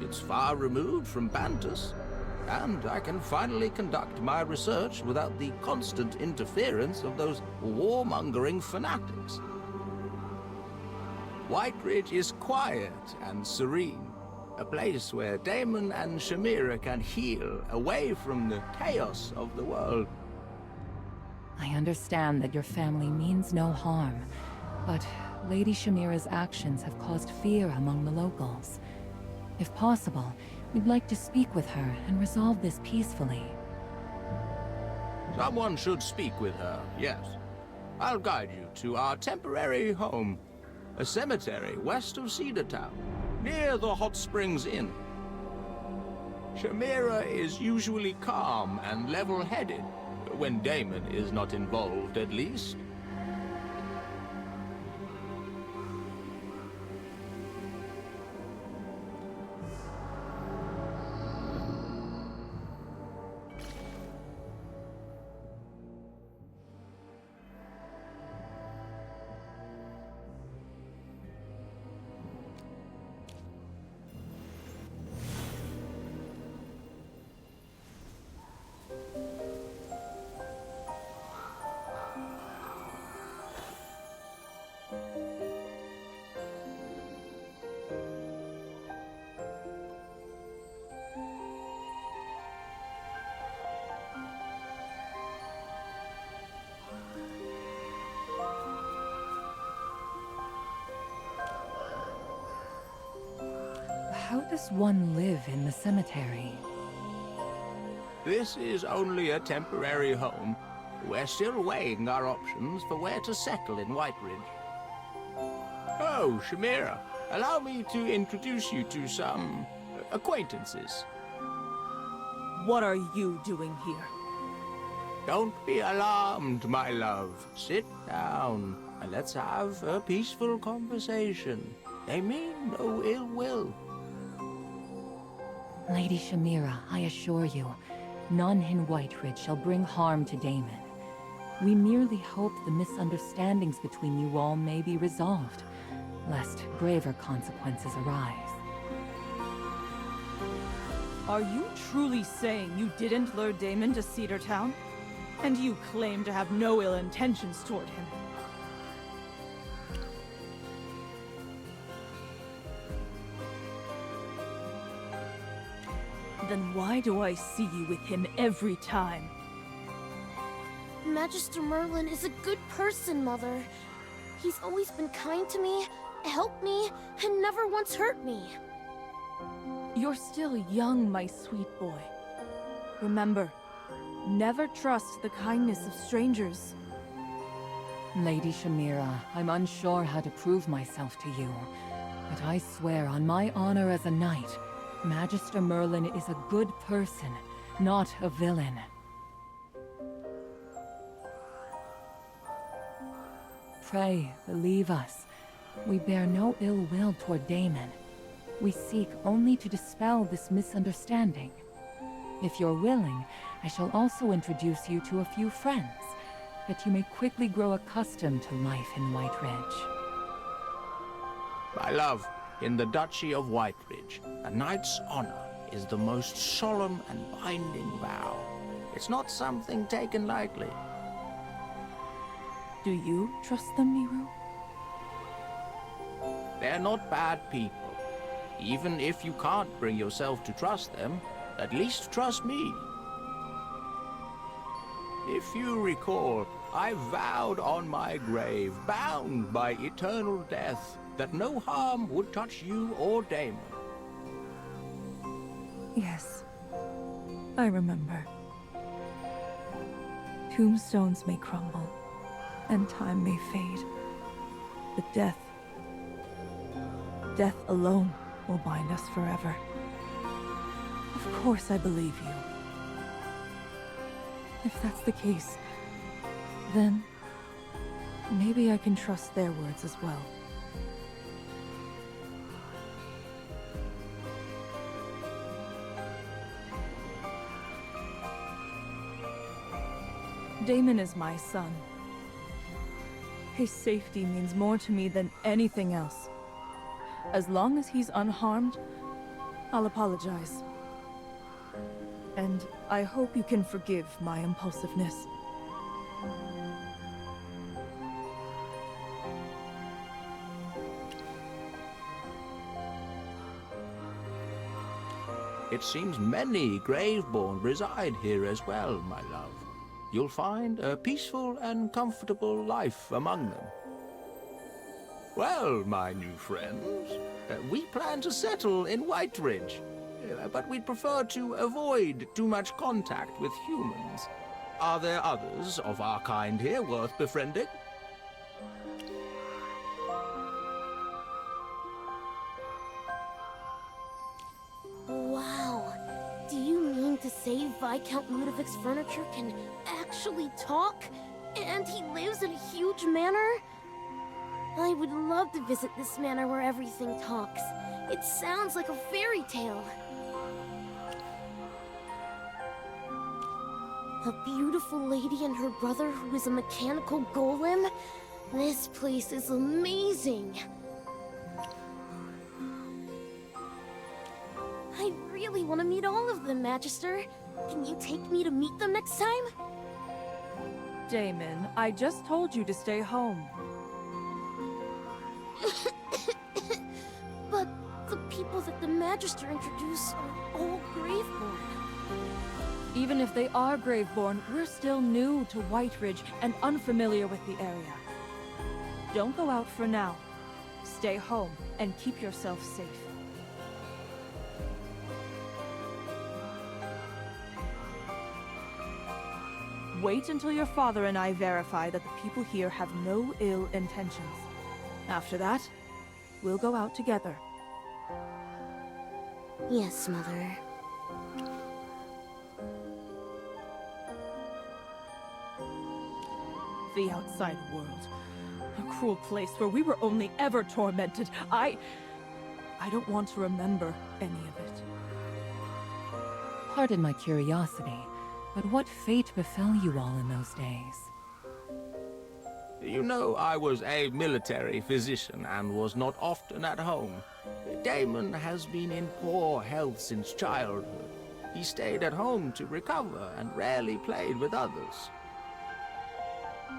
It's far removed from Bantus, and I can finally conduct my research without the constant interference of those warmongering fanatics. White Ridge is quiet and serene, a place where Damon and Shamira can heal away from the chaos of the world. I understand that your family means no harm, but Lady Shamira's actions have caused fear among the locals. If possible, we'd like to speak with her and resolve this peacefully. Someone should speak with her, yes. I'll guide you to our temporary home, a cemetery west of Cedar Town, near the Hot Springs Inn. Shamira is usually calm and level-headed, When Damon is not involved, at least. How does one live in the cemetery? This is only a temporary home. We're still weighing our options for where to settle in White Ridge. Oh, Shamira, allow me to introduce you to some acquaintances. What are you doing here? Don't be alarmed, my love. Sit down and let's have a peaceful conversation. They mean no ill will. Lady Shamira, I assure you, none in Whiteridge shall bring harm to Damon. We merely hope the misunderstandings between you all may be resolved, lest graver consequences arise. Are you truly saying you didn't lure Damon to Cedar Town? And you claim to have no ill intentions toward him? Then why do I see you with him every time? Magister Merlin is a good person, Mother. He's always been kind to me, helped me, and never once hurt me. You're still young, my sweet boy. Remember, never trust the kindness of strangers. Lady Shamira, I'm unsure how to prove myself to you, but I swear on my honor as a knight, Magister Merlin is a good person, not a villain. Pray, believe us. We bear no ill will toward Damon. We seek only to dispel this misunderstanding. If you're willing, I shall also introduce you to a few friends, that you may quickly grow accustomed to life in White Ridge. My love, in the Duchy of White Ridge, a knight's honor is the most solemn and binding vow. It's not something taken lightly. Do you trust them, Miru? They're not bad people. Even if you can't bring yourself to trust them, at least trust me. If you recall, I vowed on my grave, bound by eternal death, that no harm would touch you or Damon. Yes, I remember. Tombstones may crumble, and time may fade, but death alone will bind us forever. Of course I believe you. If that's the case, then maybe I can trust their words as well. Damon is my son. His safety means more to me than anything else. As long as he's unharmed, I'll apologize. And I hope you can forgive my impulsiveness. It seems many graveborn reside here as well, my love. You'll find a peaceful and comfortable life among them. Well, my new friends, we plan to settle in White Ridge, but we'd prefer to avoid too much contact with humans. Are there others of our kind here worth befriending? Wow. Do you mean to say Viscount Ludovic's furniture can actually talk? And he lives in a huge manor? I would love to visit this manor where everything talks. It sounds like a fairy tale. A beautiful lady and her brother who is a mechanical golem? This place is amazing. I really want to meet all of them, Magister. Can you take me to meet them next time? Damon, I just told you to stay home. But the people that the Magister introduced are all graveborn. Even if they are graveborn, we're still new to Whiteridge and unfamiliar with the area. Don't go out for now. Stay home and keep yourself safe. Wait until your father and I verify that the people here have no ill intentions. After that, we'll go out together. Yes, Mother. The outside world. A cruel place where we were only ever tormented. I don't want to remember any of it. Pardon my curiosity, but what fate befell you all in those days? You know, I was a military physician and was not often at home. Damon has been in poor health since childhood. He stayed at home to recover and rarely played with others.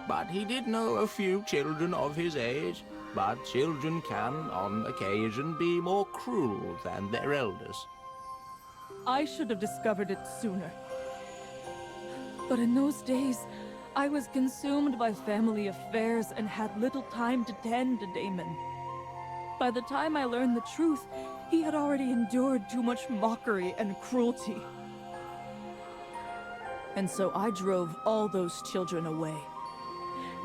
But he did know a few children of his age, but children can, on occasion, be more cruel than their elders. I should have discovered it sooner. But in those days, I was consumed by family affairs and had little time to tend to Damon. By the time I learned the truth, he had already endured too much mockery and cruelty. And so I drove all those children away.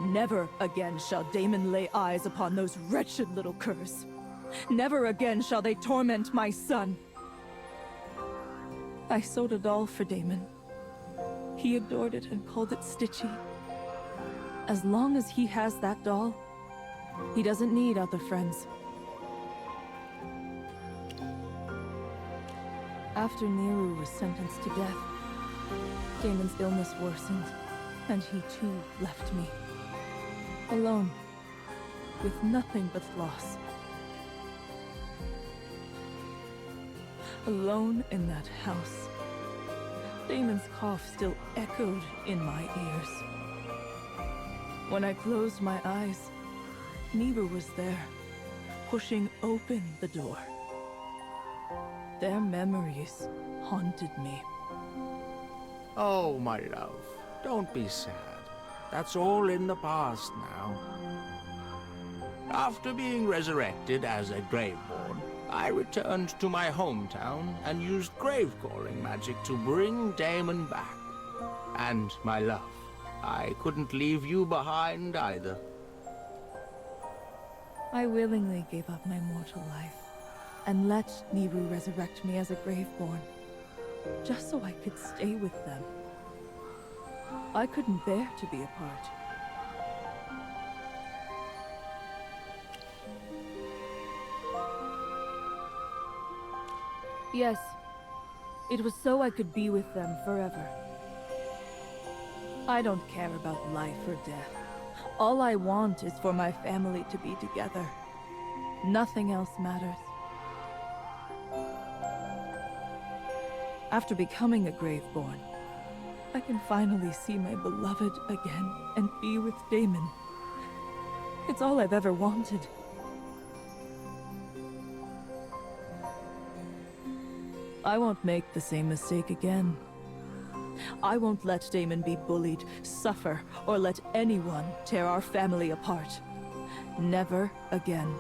Never again shall Damon lay eyes upon those wretched little curs. Never again shall they torment my son. I sewed a doll for Damon. He adored it and called it Stitchy. As long as he has that doll, he doesn't need other friends. After Neru was sentenced to death, Damon's illness worsened, and he too left me. Alone, with nothing but loss. Alone in that house. Damon's cough still echoed in my ears. When I closed my eyes, Neru was there, pushing open the door. Their memories haunted me. Oh, my love, don't be sad. That's all in the past now. After being resurrected as a graveborn, I returned to my hometown and used grave-calling magic to bring Damon back. And, my love, I couldn't leave you behind either. I willingly gave up my mortal life and let Neru resurrect me as a graveborn, just so I could stay with them. I couldn't bear to be apart. Yes, it was so I could be with them forever. I don't care about life or death. All I want is for my family to be together. Nothing else matters. After becoming a graveborn, I can finally see my beloved again and be with Damon. It's all I've ever wanted. I won't make the same mistake again. I won't let Damon be bullied, suffer, or let anyone tear our family apart. Never again.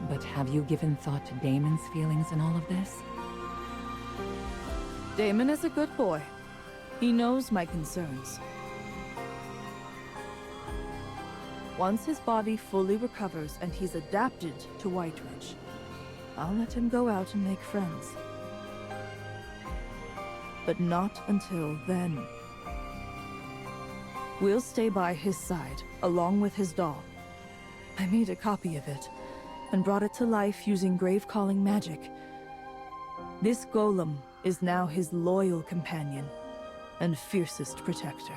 But have you given thought to Damon's feelings in all of this? Damon is a good boy. He knows my concerns. Once his body fully recovers and he's adapted to Whiteridge, I'll let him go out and make friends. but not until then. We'll stay by his side, along with his doll. I made a copy of it, and brought it to life using grave-calling magic. This golem is now his loyal companion, and fiercest protector.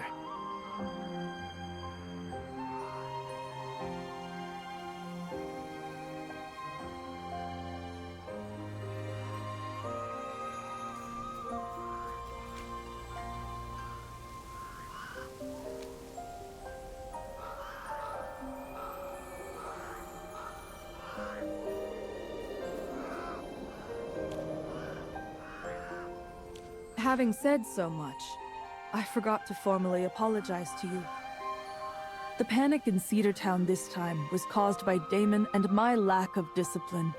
Having said so much, I forgot to formally apologize to you. The panic in Cedar Town this time was caused by Damon and my lack of discipline.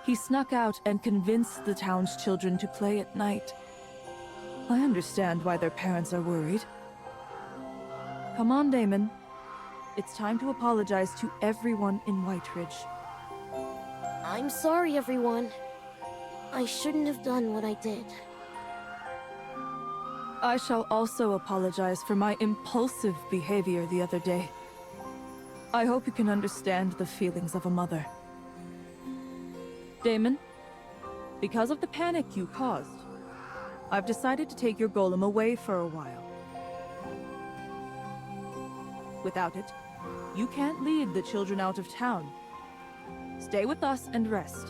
He snuck out and convinced the town's children to play at night. I understand why their parents are worried. Come on, Damon. It's time to apologize to everyone in White Ridge. I'm sorry, everyone. I shouldn't have done what I did. I shall also apologize for my impulsive behavior the other day. I hope you can understand the feelings of a mother. Damon, because of the panic you caused, I've decided to take your golem away for a while. Without it, you can't lead the children out of town. Stay with us and rest.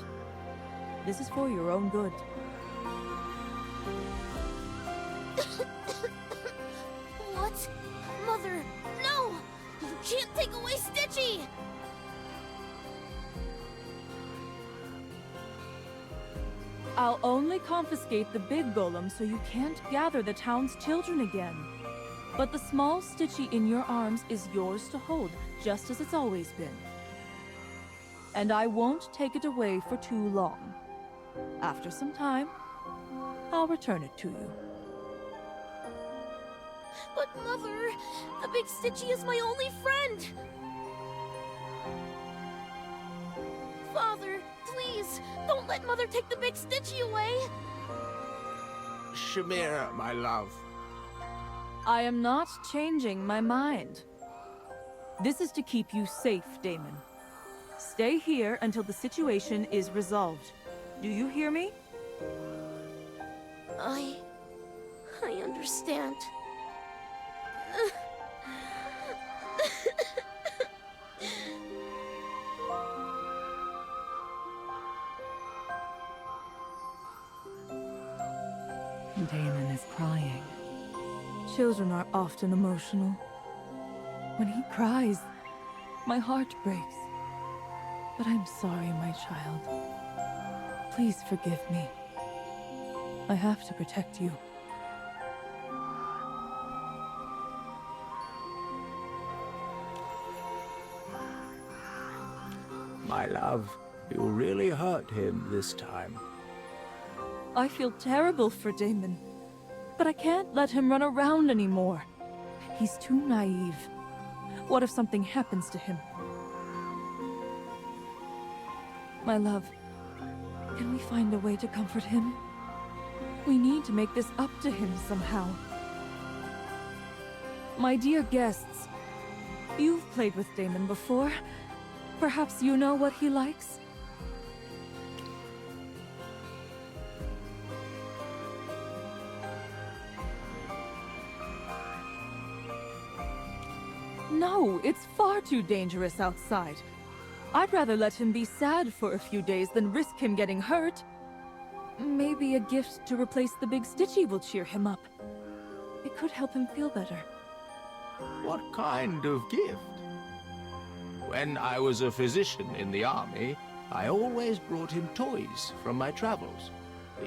This is for your own good. What? Mother, no! You can't take away Stitchy! I'll only confiscate the big golem so you can't gather the town's children again. But the small Stitchy in your arms is yours to hold, just as it's always been. And I won't take it away for too long. After some time, I'll return it to you. But Mother, the big Stitchy is my only friend! Father, please, don't let Mother take the big Stitchy away! Shamira, my love. I am not changing my mind. This is to keep you safe, Damon. Stay here until the situation is resolved. Do you hear me? I understand. Damon is crying. Children are often emotional. When he cries, my heart breaks. But I'm sorry, my child. Please forgive me. I have to protect you. My love, you really hurt him this time. I feel terrible for Damon, but I can't let him run around anymore. He's too naive. What if something happens to him? My love, can we find a way to comfort him? We need to make this up to him somehow. My dear guests, you've played with Damon before. Perhaps you know what he likes? No, it's far too dangerous outside. I'd rather let him be sad for a few days than risk him getting hurt. Maybe a gift to replace the big Stitchy will cheer him up. It could help him feel better. What kind of gift? When I was a physician in the army, I always brought him toys from my travels.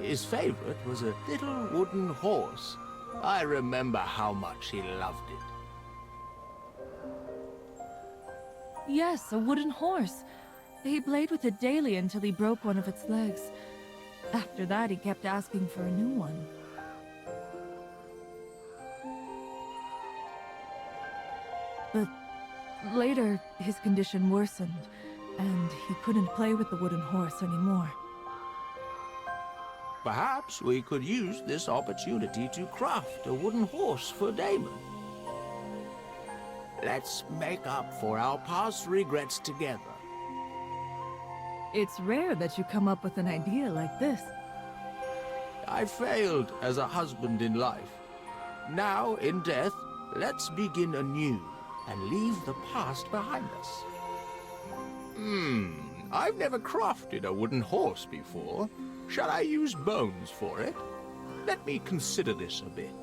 His favorite was a little wooden horse. I remember how much he loved it. Yes, a wooden horse. He played with it daily until he broke one of its legs. After that, he kept asking for a new one. But later, his condition worsened, and he couldn't play with the wooden horse anymore. Perhaps we could use this opportunity to craft a wooden horse for Damon. Let's make up for our past regrets together. It's rare that you come up with an idea like this. I failed as a husband in life. Now, in death, let's begin anew and leave the past behind us. I've never crafted a wooden horse before. Shall I use bones for it? Let me consider this a bit.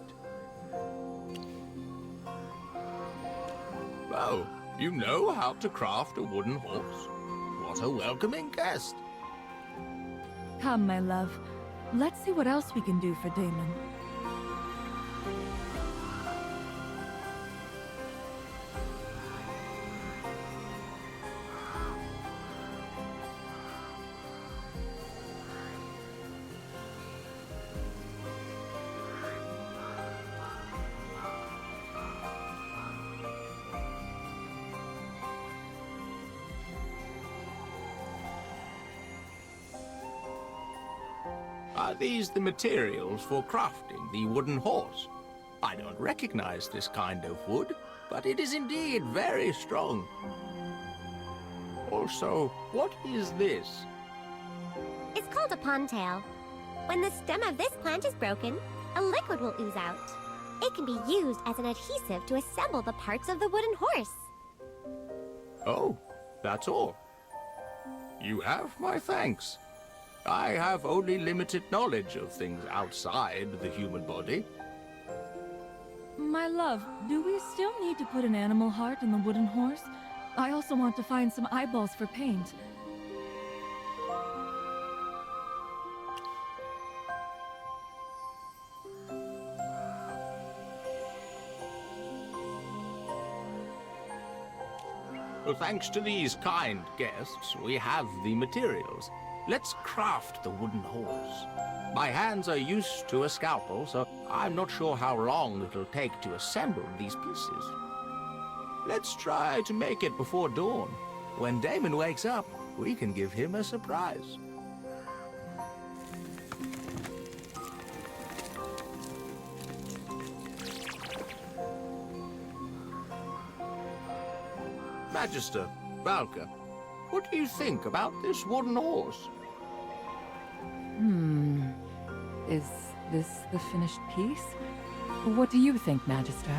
Oh, you know how to craft a wooden horse. What a welcoming guest. Come, my love. Let's see what else we can do for Damon. Are these the materials for crafting the wooden horse? I don't recognize this kind of wood, but it is indeed very strong. Also, what is this? It's called a pondtail. When the stem of this plant is broken, a liquid will ooze out. It can be used as an adhesive to assemble the parts of the wooden horse. Oh, that's all. You have my thanks. I have only limited knowledge of things outside the human body. My love, do we still need to put an animal heart in the wooden horse? I also want to find some eyeballs for paint. Well, thanks to these kind guests, we have the materials. Let's craft the wooden horse. My hands are used to a scalpel, so I'm not sure how long it'll take to assemble these pieces. Let's try to make it before dawn. When Damon wakes up, we can give him a surprise. Magister, Valka, what do you think about this wooden horse? Is this the finished piece? What do you think, Magister?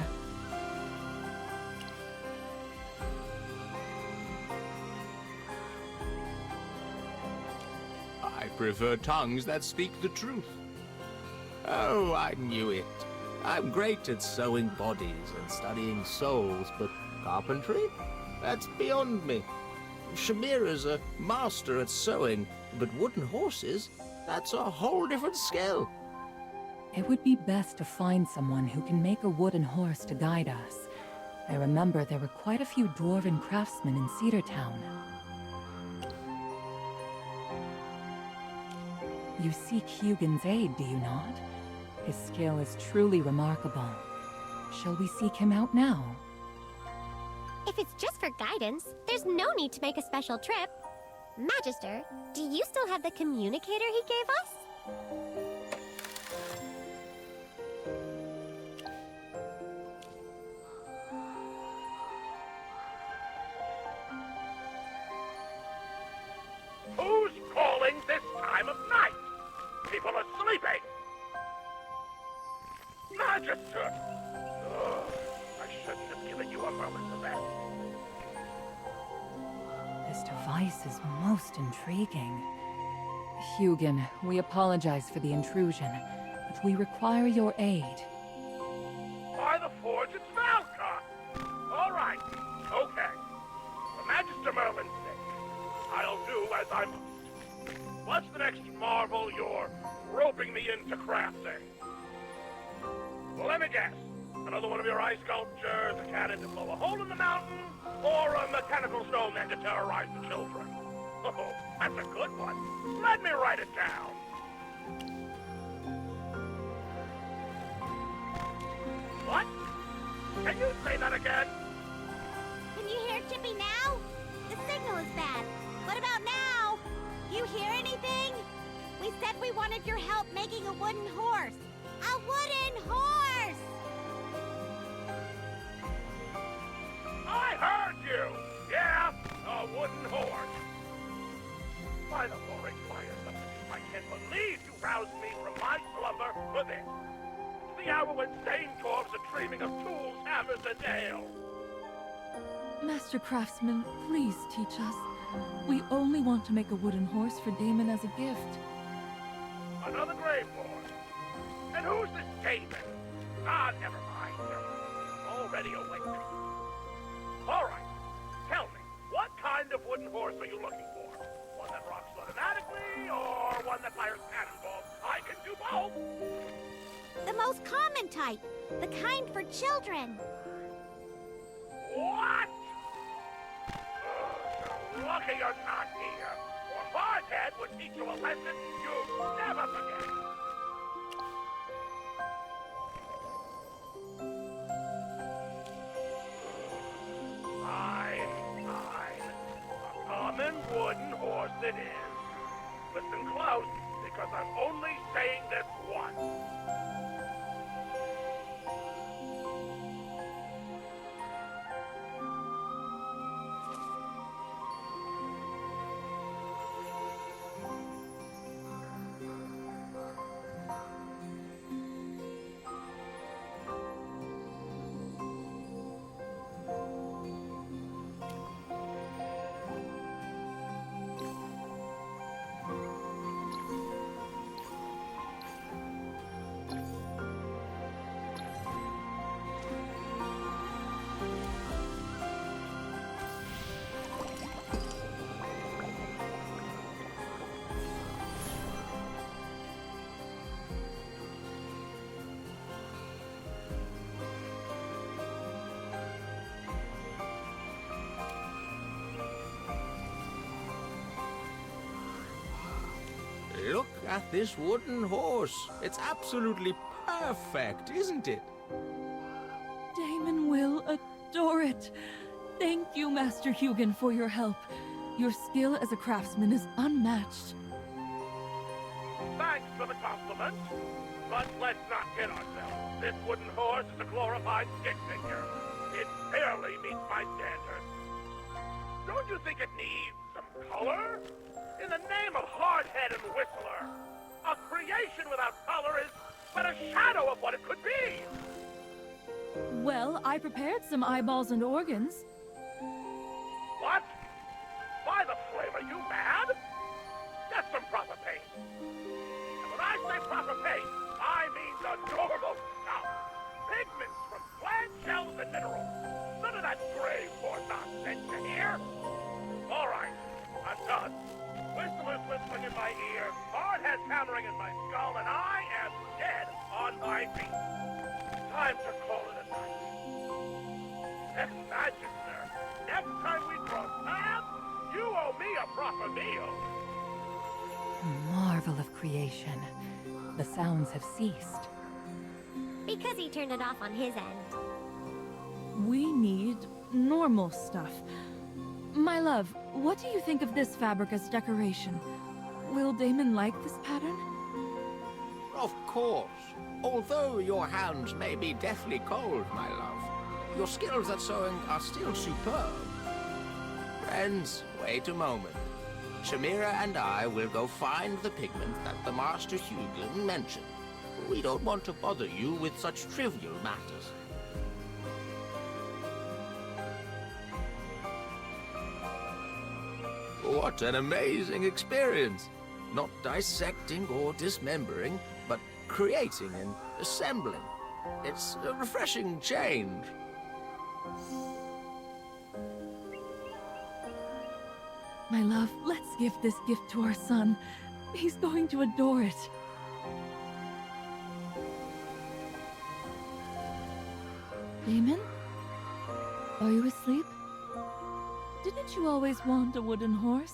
I prefer tongues that speak the truth. Oh, I knew it. I'm great at sewing bodies and studying souls, but carpentry? That's beyond me. Shamira's a master at sewing, but wooden horses? That's a whole different skill. It would be best to find someone who can make a wooden horse to guide us. I remember there were quite a few dwarven craftsmen in Cedar Town. You seek Hugin's aid, do you not? His skill is truly remarkable. Shall we seek him out now? If it's just for guidance, there's no need to make a special trip. Magister, do you still have the communicator he gave us? Who's calling this time of night? People are sleeping. Magister! Ugh, I shouldn't have given you a moment of that. This device is most intriguing. Hugin, we apologize for the intrusion, but we require your aid. By the forge, it's Valka! All right, okay. For Magister Merlin's sake, I'll do as I must. What's the next marvel you're roping me into crafting? Well, let me guess. Another one of your ice sculptures, a cannon to blow a hole in the mountain, or a mechanical snowman to terrorize the children? Oh, that's a good one. Let me write it down. What? Can you say that again? Can you hear Chippy now? The signal is bad. What about now? You hear anything? We said we wanted your help making a wooden horse. A wooden horse! I heard you! Yeah, a wooden horse. By the roaring fires, I can't believe you roused me from my slumber for this. It's the hour when stain dwarves are dreaming of tools, hammers, and ale. Master Craftsman, please teach us. We only want to make a wooden horse for Damon as a gift. Another graveborn. And who's this Damon? Ah, never mind. Already awake. All right. Tell me, what kind of wooden horse are you looking for? One that rocks automatically, or one that fires cannonballs? I can do both. The most common type. The kind for children. What? Lucky you're not here, or Hardhead would teach you a lesson you'll never forget. Fine, fine. A common wooden horse it is. Listen close, because I'm only saying this once. Look at this wooden horse. It's absolutely perfect, isn't it? Damon will adore it. Thank you, Master Hugin, for your help. Your skill as a craftsman is unmatched. Thanks for the compliment. But let's not kid ourselves. This wooden horse is a glorified stick figure. It barely meets my standards. Don't you think it needs some color? In the name of Hardhead and Whistler, a creation without color is but a shadow of what it could be. Well, I prepared some eyeballs and organs. What? By the flame, are you mad? Get some proper paint. And when I say proper paint, I mean the normal stuff. Pigments from plant shells and minerals. None of that graveborn nonsense, you hear? All right, I'm done. Whistler's whistling in my ear, Hardhead's hammering in my skull, and I am dead on my feet. Time to call it a night. Magister, next time we cross paths, you owe me a proper meal. A marvel of creation. The sounds have ceased. Because he turned it off on his end. We need normal stuff. My love, what do you think of this fabric as decoration? Will Damon like this pattern? Of course. Although your hands may be deathly cold, my love, your skills at sewing are still superb. Friends, wait a moment. Shamira and I will go find the pigment that the Master Hugin mentioned. We don't want to bother you with such trivial matters. What an amazing experience! Not dissecting or dismembering, but creating and assembling. It's a refreshing change. My love, let's give this gift to our son. He's going to adore it. Damon? Are you asleep? Didn't you always want a wooden horse?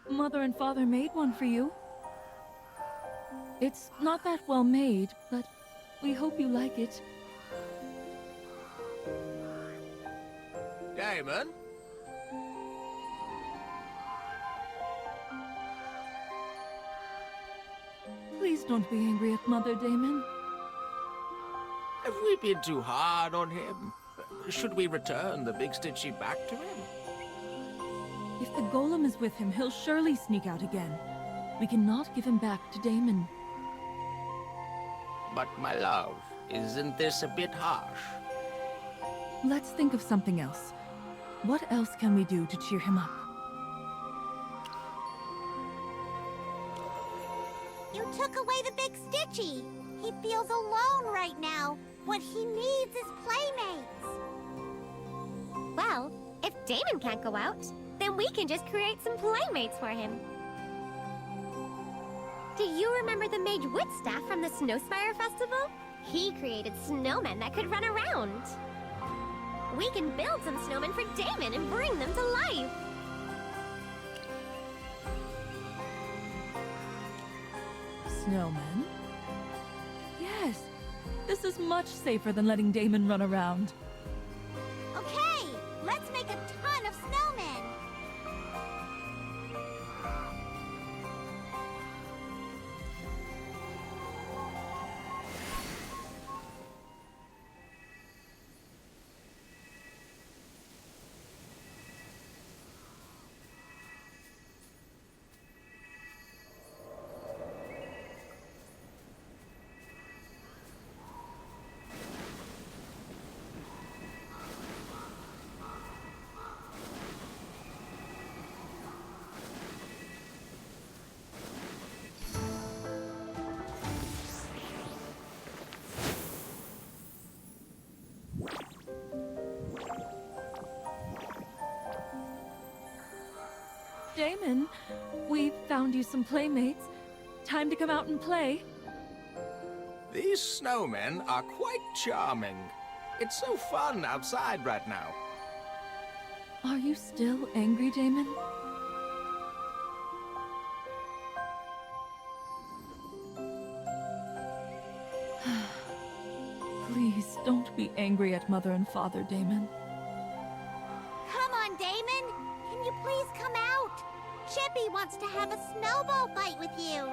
Mother and Father made one for you. It's not that well made, but we hope you like it. Damon? don't be angry at Mother, Damon. Have we been too hard on him? Should we return the Big Stitchy back to him? If the golem is with him, he'll surely sneak out again. We cannot give him back to Damon. But my love, isn't this a bit harsh? Let's think of something else. What else can we do to cheer him up? You took away the Big Stitchy. He feels alone right now. What he needs is playmates. Well, if Damon can't go out, then we can just create some playmates for him. Do you remember the Mage Woodstaff from the Snowspire Festival? He created snowmen that could run around. We can build some snowmen for Damon and bring them to life. Snowmen? Yes, this is much safer than letting Damon run around. Okay, let's make a ton of snowmen. Damon, we found you some playmates. Time to come out and play. These snowmen are quite charming. It's so fun outside right now. Are you still angry, Damon? Please, don't be angry at Mother and Father, Damon. Come on, Damon. Can you please come out? Chippy wants to have a snowball fight with you.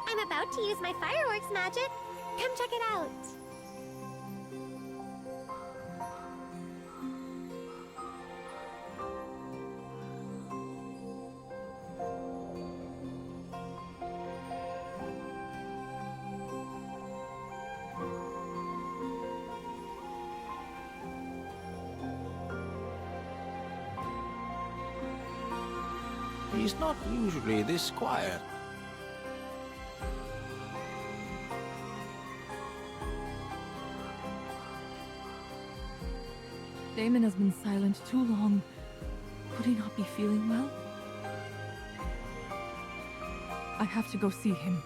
I'm about to use my fireworks magic. Come check it out. He's not usually this quiet. Damon has been silent too long. Could he not be feeling well? I have to go see him.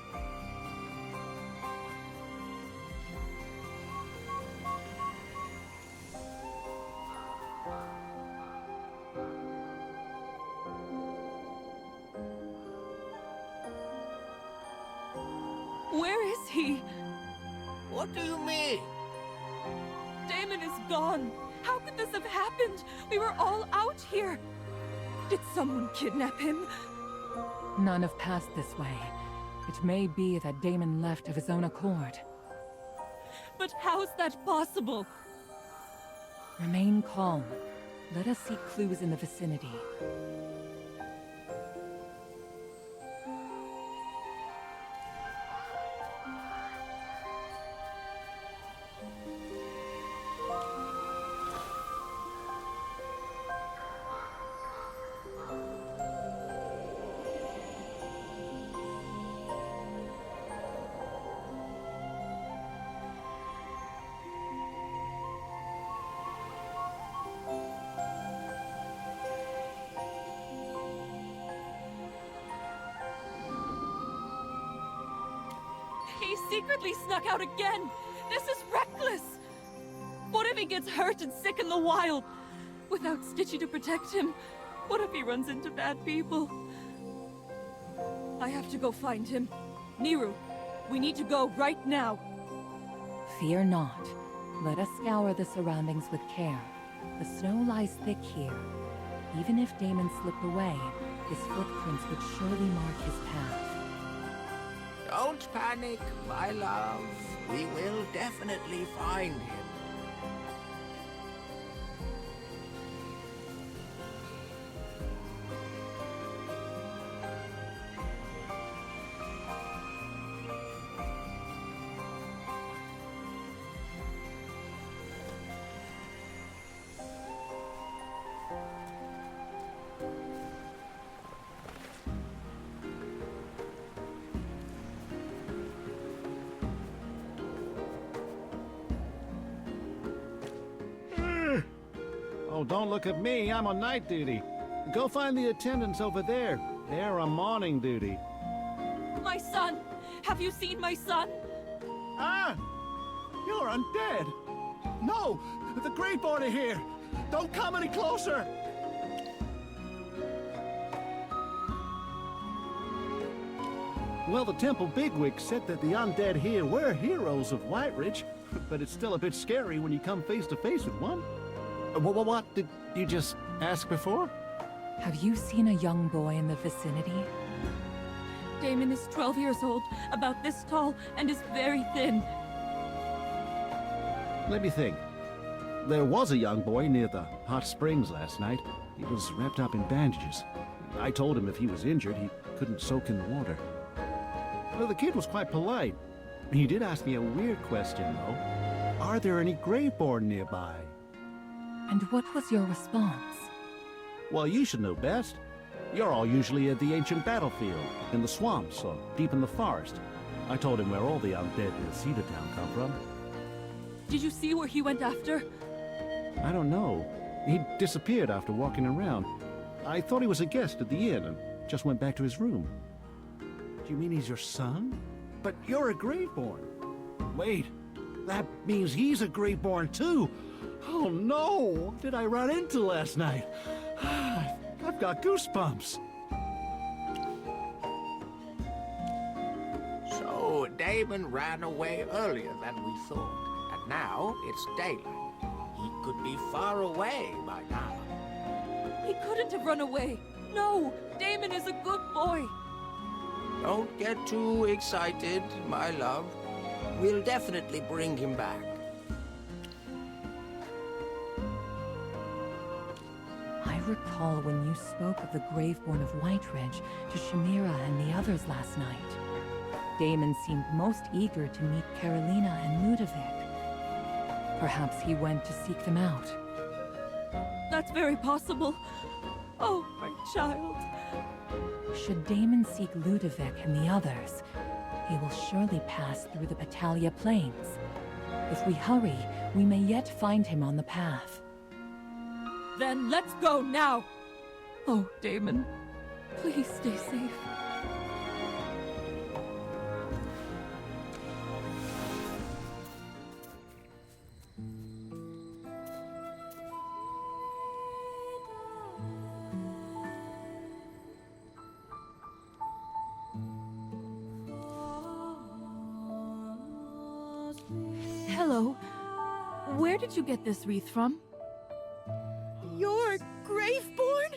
Where is he? What do you mean? Damon is gone. How could this have happened? We were all out here. Did someone kidnap him? None have passed this way. It may be that Damon left of his own accord. But how's that possible? Remain calm. Let us seek clues in the vicinity. He secretly snuck out again! This is reckless! What if he gets hurt and sick in the wild? Without Stitchy to protect him, what if he runs into bad people? I have to go find him. Niru, we need to go right now. Fear not. Let us scour the surroundings with care. The snow lies thick here. Even if Damon slipped away, his footprints would surely mark his path. Don't panic, my love. We will definitely find him. Oh, don't look at me. I'm on night duty. Go find the attendants over there. They're on morning duty. My son! Have you seen my son? Ah! You're undead! No! The graveborn are here! Don't come any closer! Well, the temple bigwig said that the undead here were heroes of Whiteridge, but it's still a bit scary when you come face to face with one. What? Did you just ask before? Have you seen a young boy in the vicinity? Damon is 12 years old, about this tall, and is very thin. Let me think. There was a young boy near the hot springs last night. He was wrapped up in bandages. I told him if he was injured, he couldn't soak in the water. Well, the kid was quite polite. He did ask me a weird question, though. Are there any graveborn nearby? And what was your response? Well, you should know best. You're all usually at the ancient battlefield, in the swamps, or deep in the forest. I told him where all the undead in Cedar Town come from. Did you see where he went after? I don't know. He disappeared after walking around. I thought he was a guest at the inn and just went back to his room. Do you mean he's your son? But you're a graveborn. Wait, that means he's a graveborn too. Oh no! What did I run into last night? I've got goosebumps. So, Damon ran away earlier than we thought, and now it's daylight. He could be far away by now. He couldn't have run away. No, Damon is a good boy. Don't get too excited, my love. We'll definitely bring him back. I recall when you spoke of the graveborn of Whiteridge to Shamira and the others last night. Damon seemed most eager to meet Carolina and Ludovic. Perhaps he went to seek them out. That's very possible. Oh, my child. Should Damon seek Ludovic and the others, he will surely pass through the Patalia Plains. If we hurry, we may yet find him on the path. Then let's go now! Oh, Damon, please stay safe. Hello. Where did you get this wreath from? You're graveborn?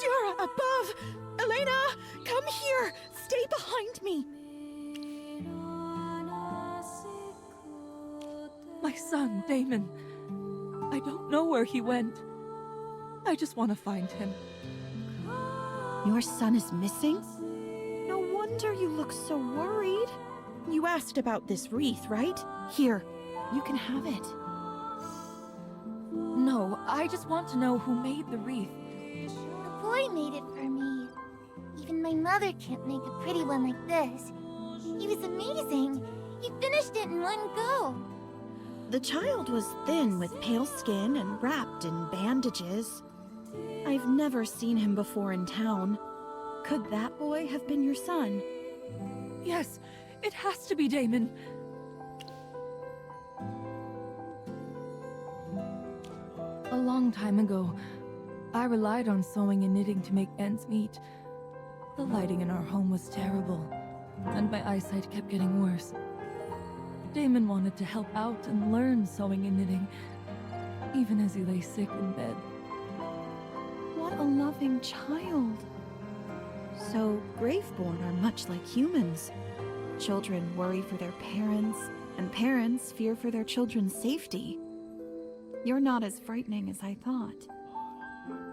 Dura, above! Elena, come here! Stay behind me! My son, Damon. I don't know where he went. I just want to find him. Your son is missing? No wonder you look so worried. You asked about this wreath, right? Here, you can have it. No, I just want to know who made the wreath. A boy made it for me. Even my mother can't make a pretty one like this. He was amazing. He finished it in one go. The child was thin with pale skin and wrapped in bandages. I've never seen him before in town. Could that boy have been your son? Yes, it has to be Damon. A long time ago, I relied on sewing and knitting to make ends meet. The lighting in our home was terrible, and my eyesight kept getting worse. Damon wanted to help out and learn sewing and knitting, even as he lay sick in bed. What a loving child. So, graveborn are much like humans. Children worry for their parents, and parents fear for their children's safety. You're not as frightening as I thought.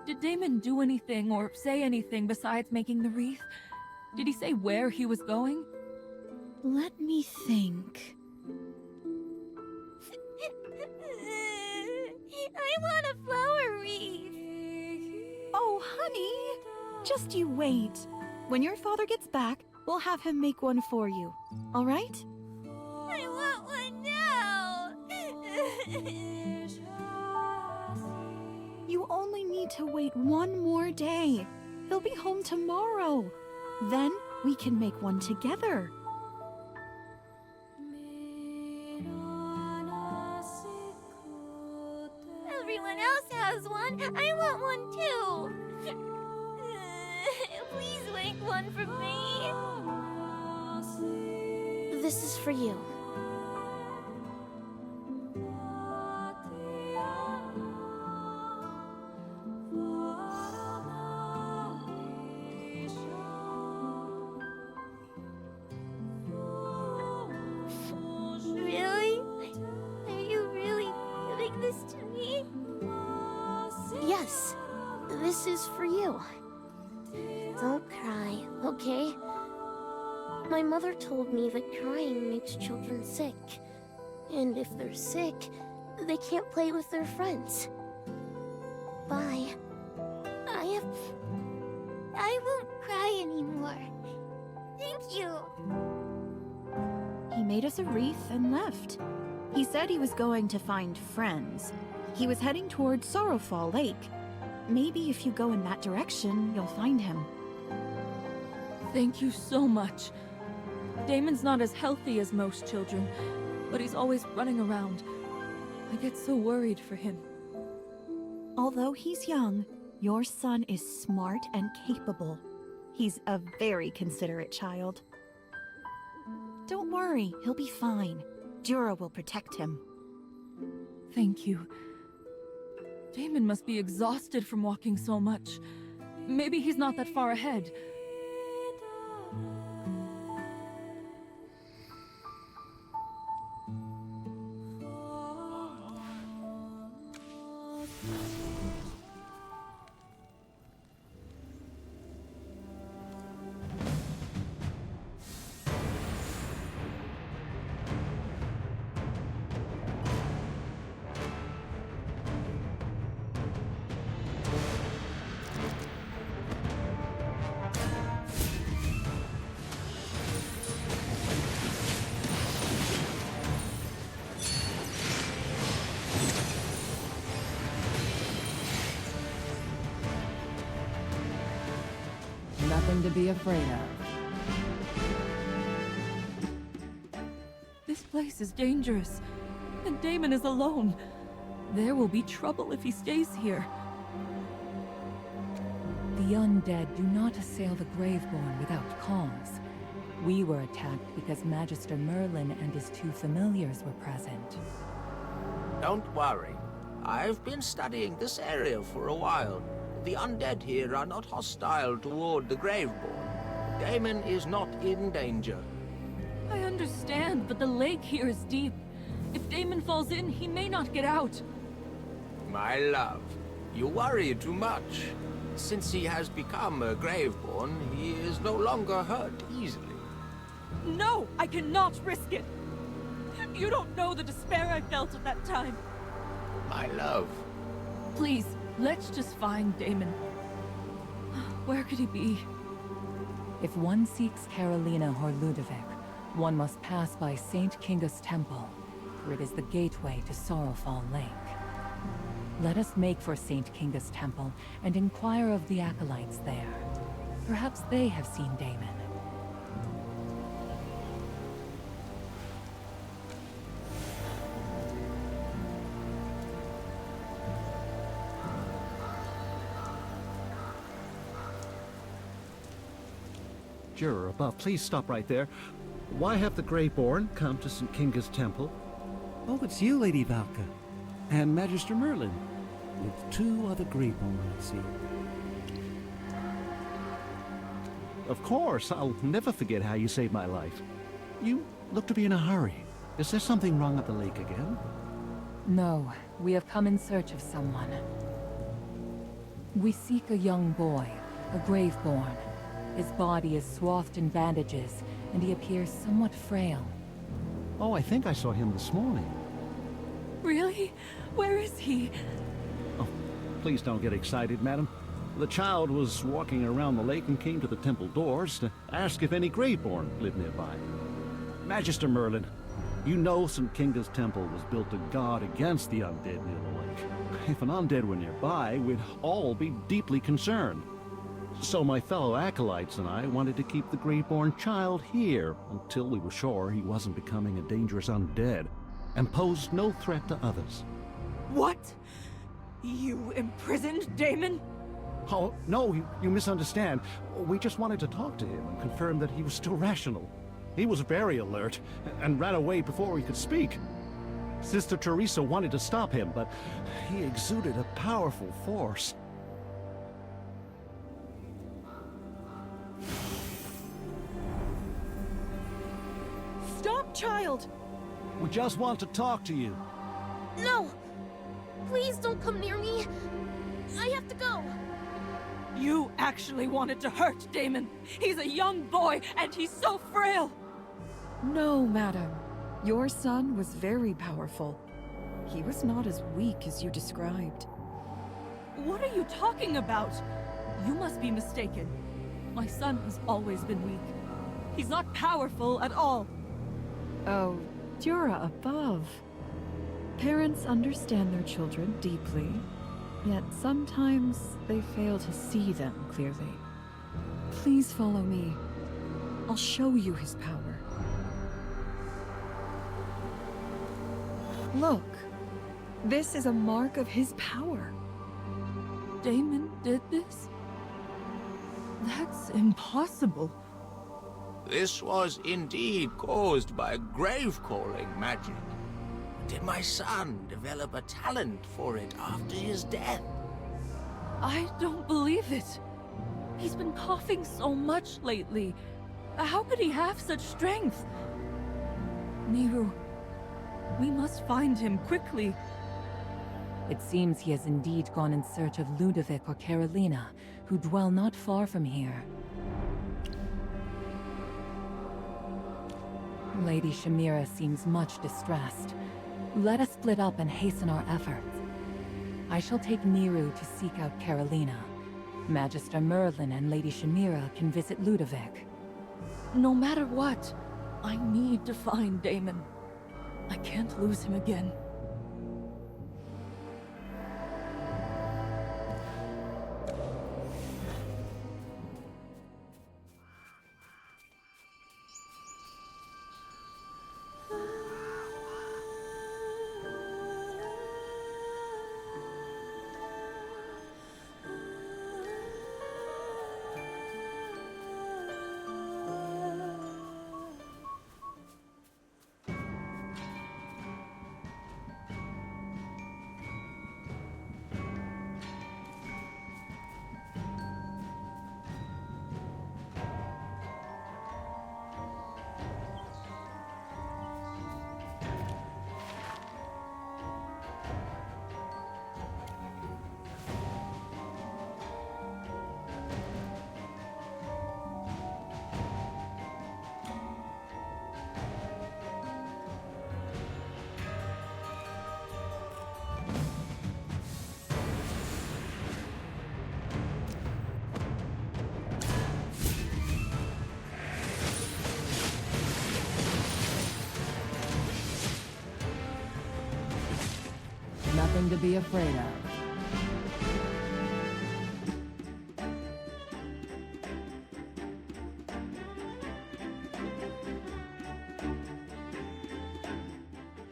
Did Damon do anything or say anything besides making the wreath? Did he say where he was going? Let me think. I want a flower wreath. Oh, honey! Just you wait. When your father gets back, we'll have him make one for you. All right? I want one now. You only need to wait one more day. He'll be home tomorrow. Then we can make one together. Everyone else has one. I want one too. Please make one for me. This is for you. Really? Are you really giving this to me? Yes, this is for you. Don't cry, okay? My mother told me that crying makes children sick. And if they're sick, they can't play with their friends. Bye. I won't cry anymore. Thank you. He made us a wreath and left. He said he was going to find friends. He was heading towards Sorrowfall Lake. Maybe if you go in that direction, you'll find him. Thank you so much. Damon's not as healthy as most children, but he's always running around. I get so worried for him. Although he's young, your son is smart and capable. He's a very considerate child. Don't worry, he'll be fine. Jura will protect him. Thank you. Damon must be exhausted from walking so much. Maybe he's not that far ahead. Nothing to be afraid of. This place is dangerous, and Damon is alone. There will be trouble if he stays here. The undead do not assail the graveborn without cause. We were attacked because Magister Merlin and his two familiars were present. Don't worry. I've been studying this area for a while. The undead here are not hostile toward the graveborn. Damon is not in danger. I understand, but the lake here is deep. If Damon falls in, he may not get out. My love, you worry too much. Since he has become a graveborn, he is no longer hurt easily. No, I cannot risk it. You don't know the despair I felt at that time. My love. Please, let's just find Damon. Where could he be? If one seeks Carolina or Ludovic, one must pass by St. Kinga's Temple, for it is the gateway to Sorrowfall Lake. Let us make for St. Kinga's Temple and inquire of the acolytes there. Perhaps they have seen Damon. Juror above, please stop right there. Why have the Greyborn come to St. Kinga's Temple? Oh, it's you, Lady Valka. And Magister Merlin. with 2 other graveborn, I see. Of course, I'll never forget how you saved my life. You look to be in a hurry. Is there something wrong at the lake again? No, we have come in search of someone. We seek a young boy, a graveborn. His body is swathed in bandages, and he appears somewhat frail. Oh, I think I saw him this morning. Really? Where is he? Oh, please don't get excited, madam. The child was walking around the lake and came to the temple doors to ask if any graveborn lived nearby. Magister Merlin, you know St. Kinga's temple was built to guard against the undead near the lake. If an undead were nearby, we'd all be deeply concerned. So my fellow acolytes and I wanted to keep the graveborn child here until we were sure he wasn't becoming a dangerous undead and posed no threat to others. What? You imprisoned Damon? Oh, no, you misunderstand. We just wanted to talk to him and confirm that he was still rational. He was very alert and ran away before he could speak. Sister Teresa wanted to stop him, but he exuded a powerful force. Stop, child! We just want to talk to you. No! Please don't come near me. I have to go. You actually wanted to hurt Damon. He's a young boy, and he's so frail. No, madam. Your son was very powerful. He was not as weak as you described. What are you talking about? You must be mistaken. My son has always been weak. He's not powerful at all. Oh, Dura above. Parents understand their children deeply, yet sometimes they fail to see them clearly. Please follow me. I'll show you his power. Look, this is a mark of his power. Damon did this? That's impossible. This was indeed caused by grave-calling magic. Did my son develop a talent for it after his death? I don't believe it. He's been coughing so much lately. How could he have such strength? Niru, we must find him quickly. It seems he has indeed gone in search of Ludovic or Carolina, who dwell not far from here. Lady Shamira seems much distressed. Let us split up and hasten our efforts. I shall take Niru to seek out Carolina. Magister Merlin and Lady Shamira can visit Ludovic. No matter what, I need to find Damon. I can't lose him again. Nothing to be afraid of.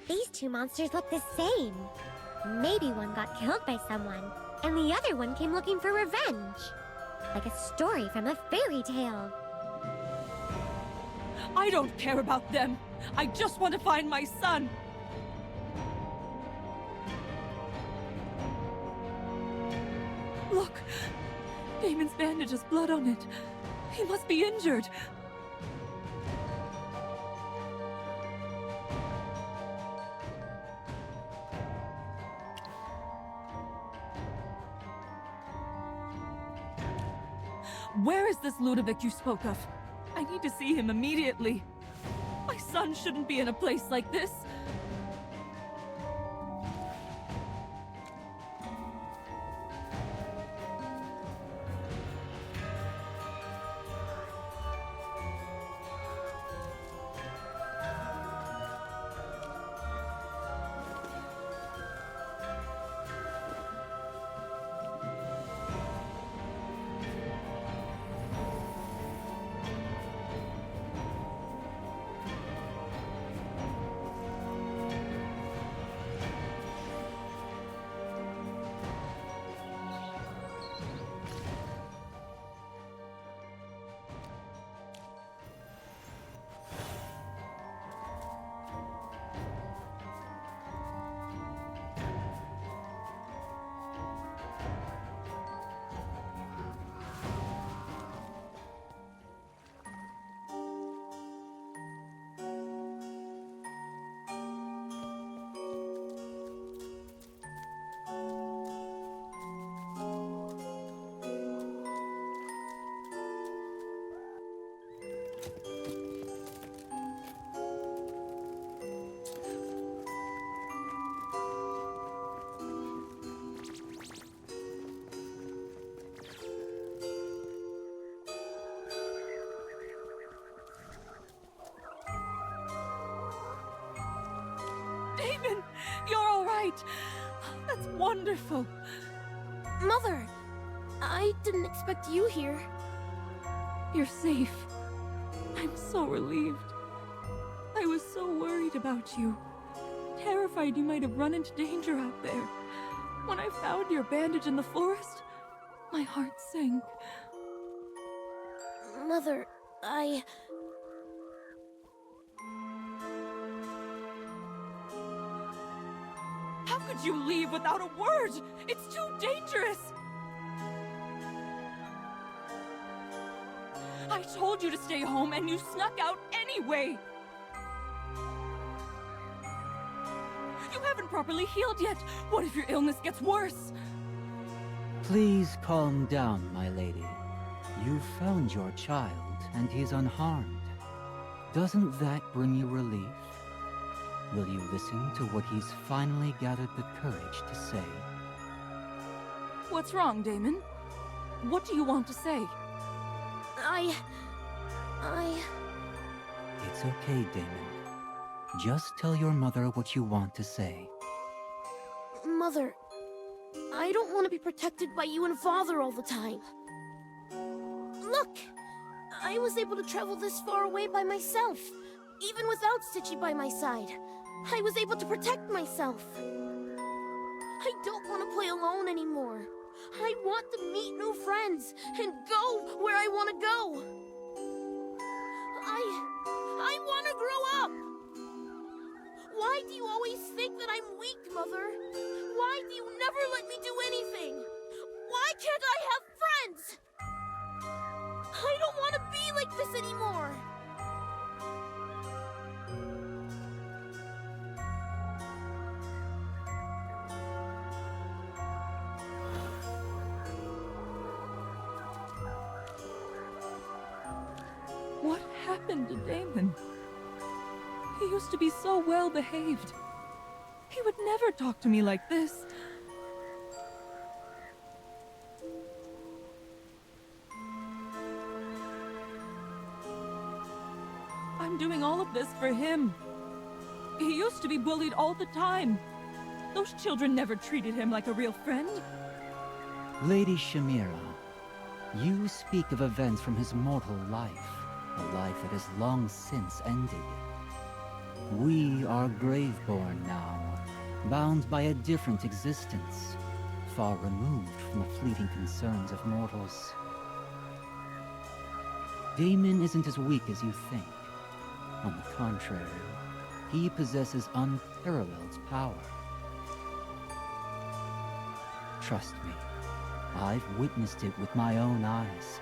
These two monsters look the same. Maybe one got killed by someone, and the other one came looking for revenge. Like a story from a fairy tale. I don't care about them. I just want to find my son. Damon's bandage has blood on it. He must be injured. Where is this Ludovic you spoke of? I need to see him immediately. My son shouldn't be in a place like this. Damon, you're all right. That's wonderful. Mother, I didn't expect you here. You're safe. I'm so relieved. I was so worried about you. Terrified you might have run into danger out there. When I found your bandage in the forest, my heart sank. Mother, How could you leave without a word? It's too dangerous! I told you to stay home and you snuck out anyway! You haven't properly healed yet! What if your illness gets worse? Please calm down, my lady. You found your child, and he's unharmed. Doesn't that bring you relief? Will you listen to what he's finally gathered the courage to say? What's wrong, Damon? What do you want to say? It's okay, Damon. Just tell your mother what you want to say. Mother, I don't want to be protected by you and Father all the time. Look! I was able to travel this far away by myself, even without Stitchy by my side. I was able to protect myself. I don't want to play alone anymore. I want to meet new friends and go where I want to go. I want to grow up. Why do you always think that I'm weak, Mother? Why do you never let me do anything? Why can't I have friends? I don't want to be like this anymore. What happened to Damon? He used to be so well behaved. He would never talk to me like this. I'm doing all of this for him. He used to be bullied all the time. Those children never treated him like a real friend. Lady Shamira, you speak of events from his mortal life, a life that has long since ended. We are graveborn now, bound by a different existence, far removed from the fleeting concerns of mortals. Damon isn't as weak as you think. On the contrary, he possesses unparalleled power. Trust me, I've witnessed it with my own eyes.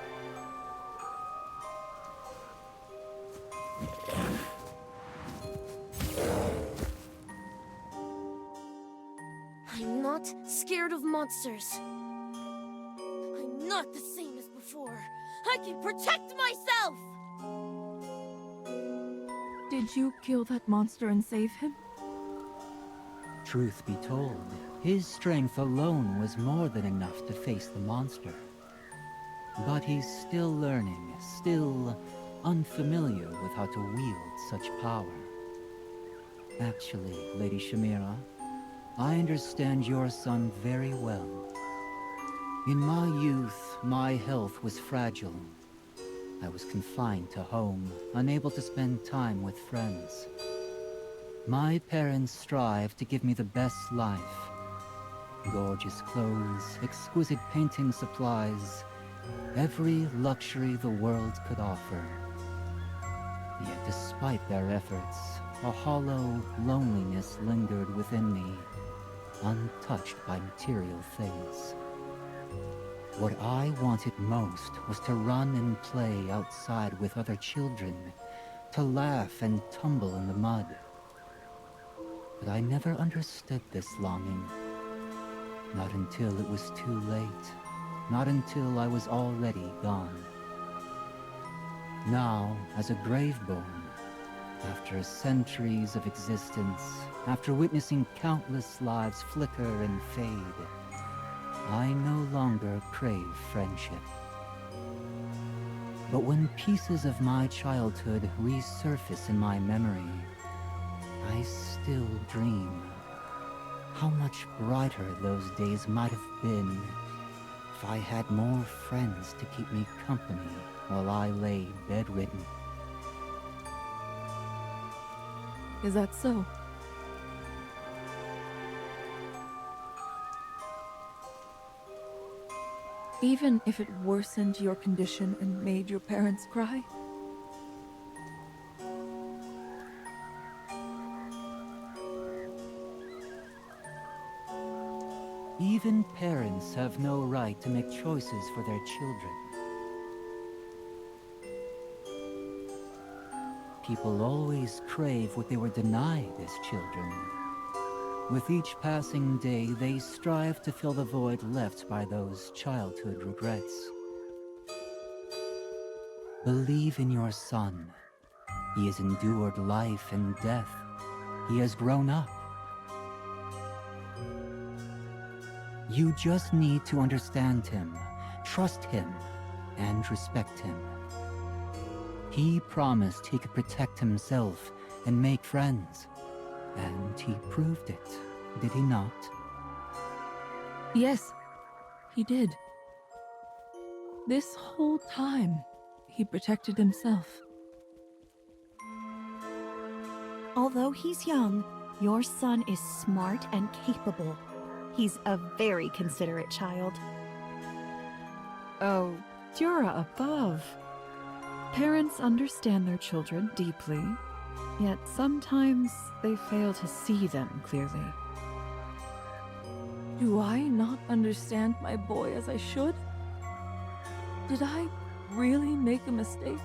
I'm not scared of monsters. I'm not the same as before. I can protect myself! Did you kill that monster and save him? Truth be told, his strength alone was more than enough to face the monster. But he's still learning, still unfamiliar with how to wield such power. Actually, Lady Shamira, I understand your son very well. In my youth, my health was fragile. I was confined to home, unable to spend time with friends. My parents strive to give me the best life. Gorgeous clothes, exquisite painting supplies, every luxury the world could offer. Yet despite their efforts, a hollow loneliness lingered within me, untouched by material things. What I wanted most was to run and play outside with other children, to laugh and tumble in the mud. But I never understood this longing. Not until it was too late. Not until I was already gone. Now, as a graveborn, after centuries of existence, after witnessing countless lives flicker and fade, I no longer crave friendship. But when pieces of my childhood resurface in my memory, I still dream how much brighter those days might have been if I had more friends to keep me company while I lay bedridden. Is that so? Even if it worsened your condition and made your parents cry? Even parents have no right to make choices for their children. People always crave what they were denied as children. With each passing day, they strive to fill the void left by those childhood regrets. Believe in your son. He has endured life and death. He has grown up. You just need to understand him, trust him, and respect him. He promised he could protect himself and make friends. And he proved it, did he not? Yes, he did. This whole time, he protected himself. Although he's young, your son is smart and capable. He's a very considerate child. Oh, Dura above. Parents understand their children deeply, yet sometimes they fail to see them clearly. Do I not understand my boy as I should? Did I really make a mistake?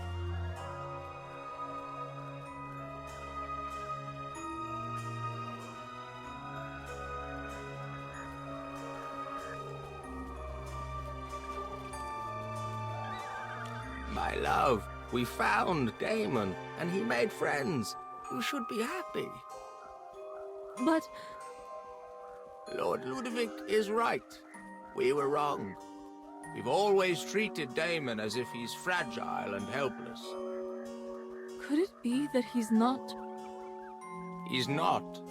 My love, we found Damon, and he made friends. You should be happy. But... Lord Ludovic is right. We were wrong. We've always treated Damon as if he's fragile and helpless. could it be that he's not... He's not.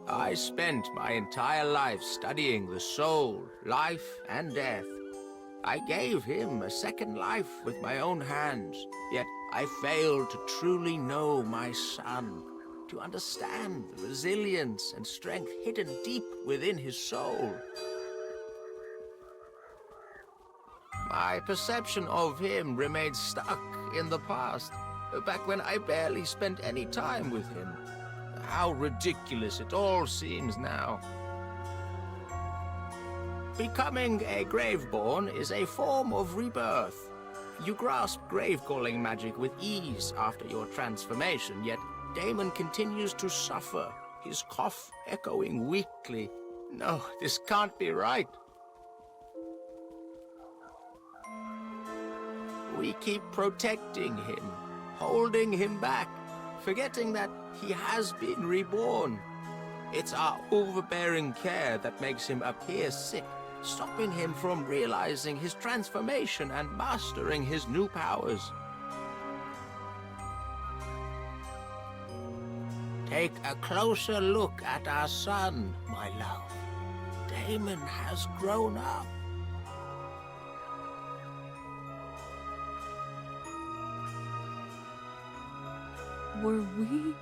I spent my entire life studying the soul, life, and death. I gave him a second life with my own hands, yet I failed to truly know my son, to understand the resilience and strength hidden deep within his soul. My perception of him remains stuck in the past, back when I barely spent any time with him. How ridiculous it all seems now. Becoming a graveborn is a form of rebirth. You grasp grave-calling magic with ease after your transformation, yet Damon continues to suffer, his cough echoing weakly. No, this can't be right. We keep protecting him, holding him back, forgetting that he has been reborn. It's our overbearing care that makes him appear sick, stopping him from realizing his transformation and mastering his new powers. Take a closer look at our son, my love. Damon has grown up. Were we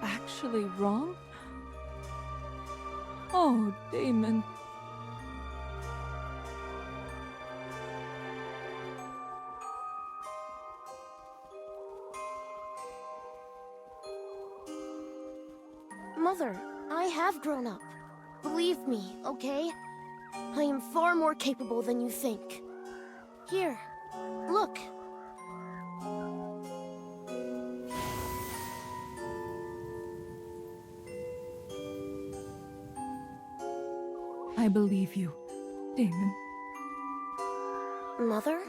actually wrong? Oh, Damon. Mother, I have grown up. Believe me, okay? I am far more capable than you think. Here, look. I believe you, Damon. Mother?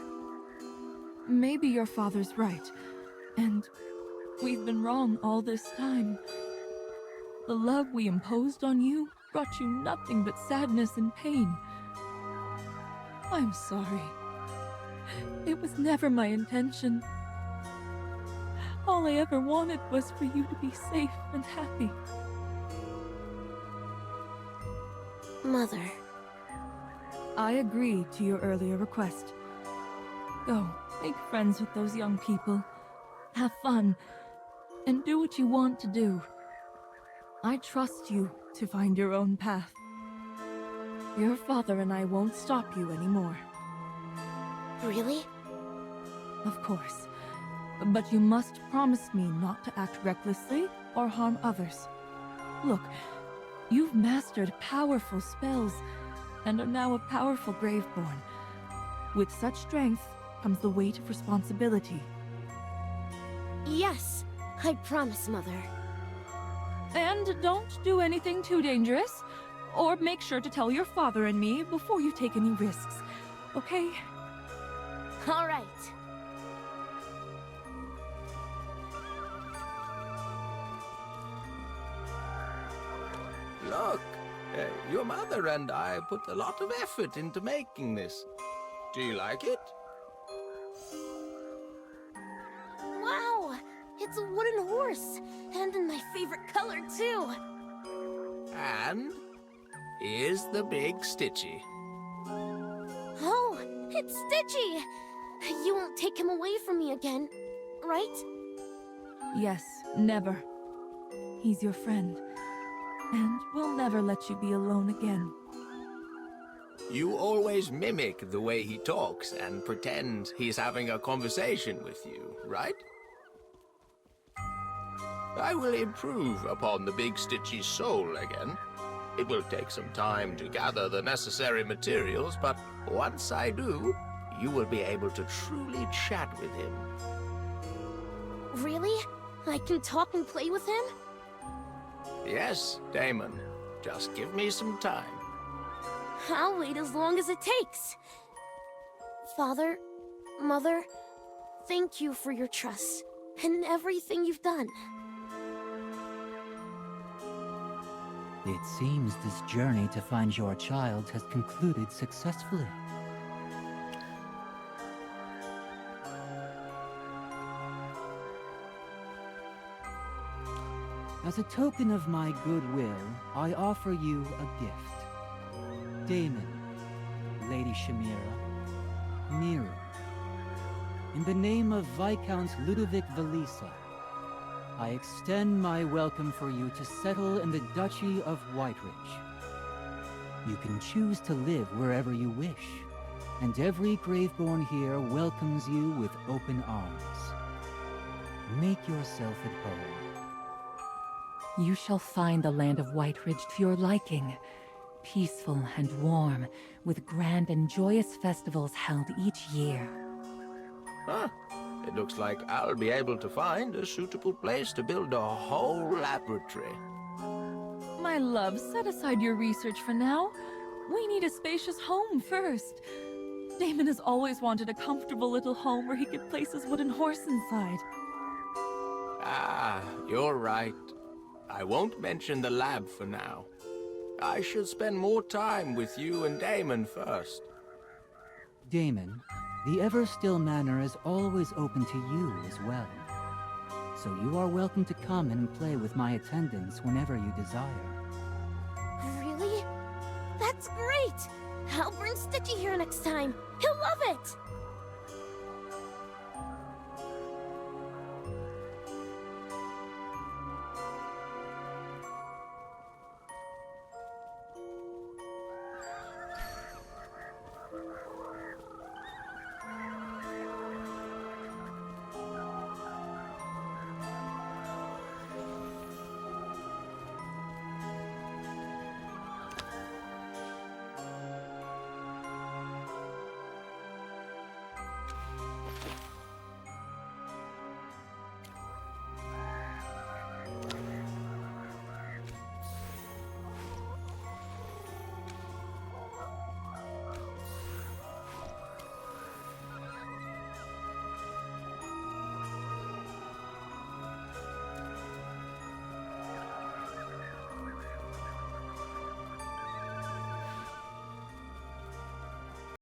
Maybe your father's right, and we've been wrong all this time. The love we imposed on you brought you nothing but sadness and pain. I'm sorry. It was never my intention. All I ever wanted was for you to be safe and happy. Mother. I agree to your earlier request. Go, make friends with those young people. Have fun, and do what you want to do. I trust you to find your own path. Your father and I won't stop you anymore. Really? Of course. But you must promise me not to act recklessly or harm others. Look, you've mastered powerful spells and are now a powerful graveborn. With such strength comes the weight of responsibility. Yes, I promise, Mother. And don't do anything too dangerous, or make sure to tell your father and me before you take any risks, okay? All right. Look, your mother and I put a lot of effort into making this. Do you like it? Wow! It's a wooden horse, and in my favorite color, too. And here's the big Stitchy. Oh, it's Stitchy! You won't take him away from me again, right? Yes, never. He's your friend, and we'll never let you be alone again. You always mimic the way he talks and pretend he's having a conversation with you, right? I will improve upon the big Stitchy's soul again. It will take some time to gather the necessary materials, but once I do, you will be able to truly chat with him. Really? I can talk and play with him? Yes, Damon. Just give me some time. I'll wait as long as it takes. Father, Mother, thank you for your trust and everything you've done. It seems this journey to find your child has concluded successfully. As a token of my goodwill, I offer you a gift. Damon, Lady Chimera, Miru. In the name of Viscount Ludovic Velisa, I extend my welcome for you to settle in the Duchy of Whiteridge. You can choose to live wherever you wish, and every graveborn here welcomes you with open arms. Make yourself at home. You shall find the land of Whiteridge to your liking. peaceful and warm, with grand and joyous festivals held each year. Huh. It looks like I'll be able to find a suitable place to build a whole laboratory. My love, set aside your research for now. We need a spacious home first. Damon has always wanted a comfortable little home where he could place his wooden horse inside. Ah, you're right. I won't mention the lab for now. I should spend more time with you and Damon first. Damon, the Everstill Manor is always open to you as well. So you are welcome to come and play with my attendants whenever you desire.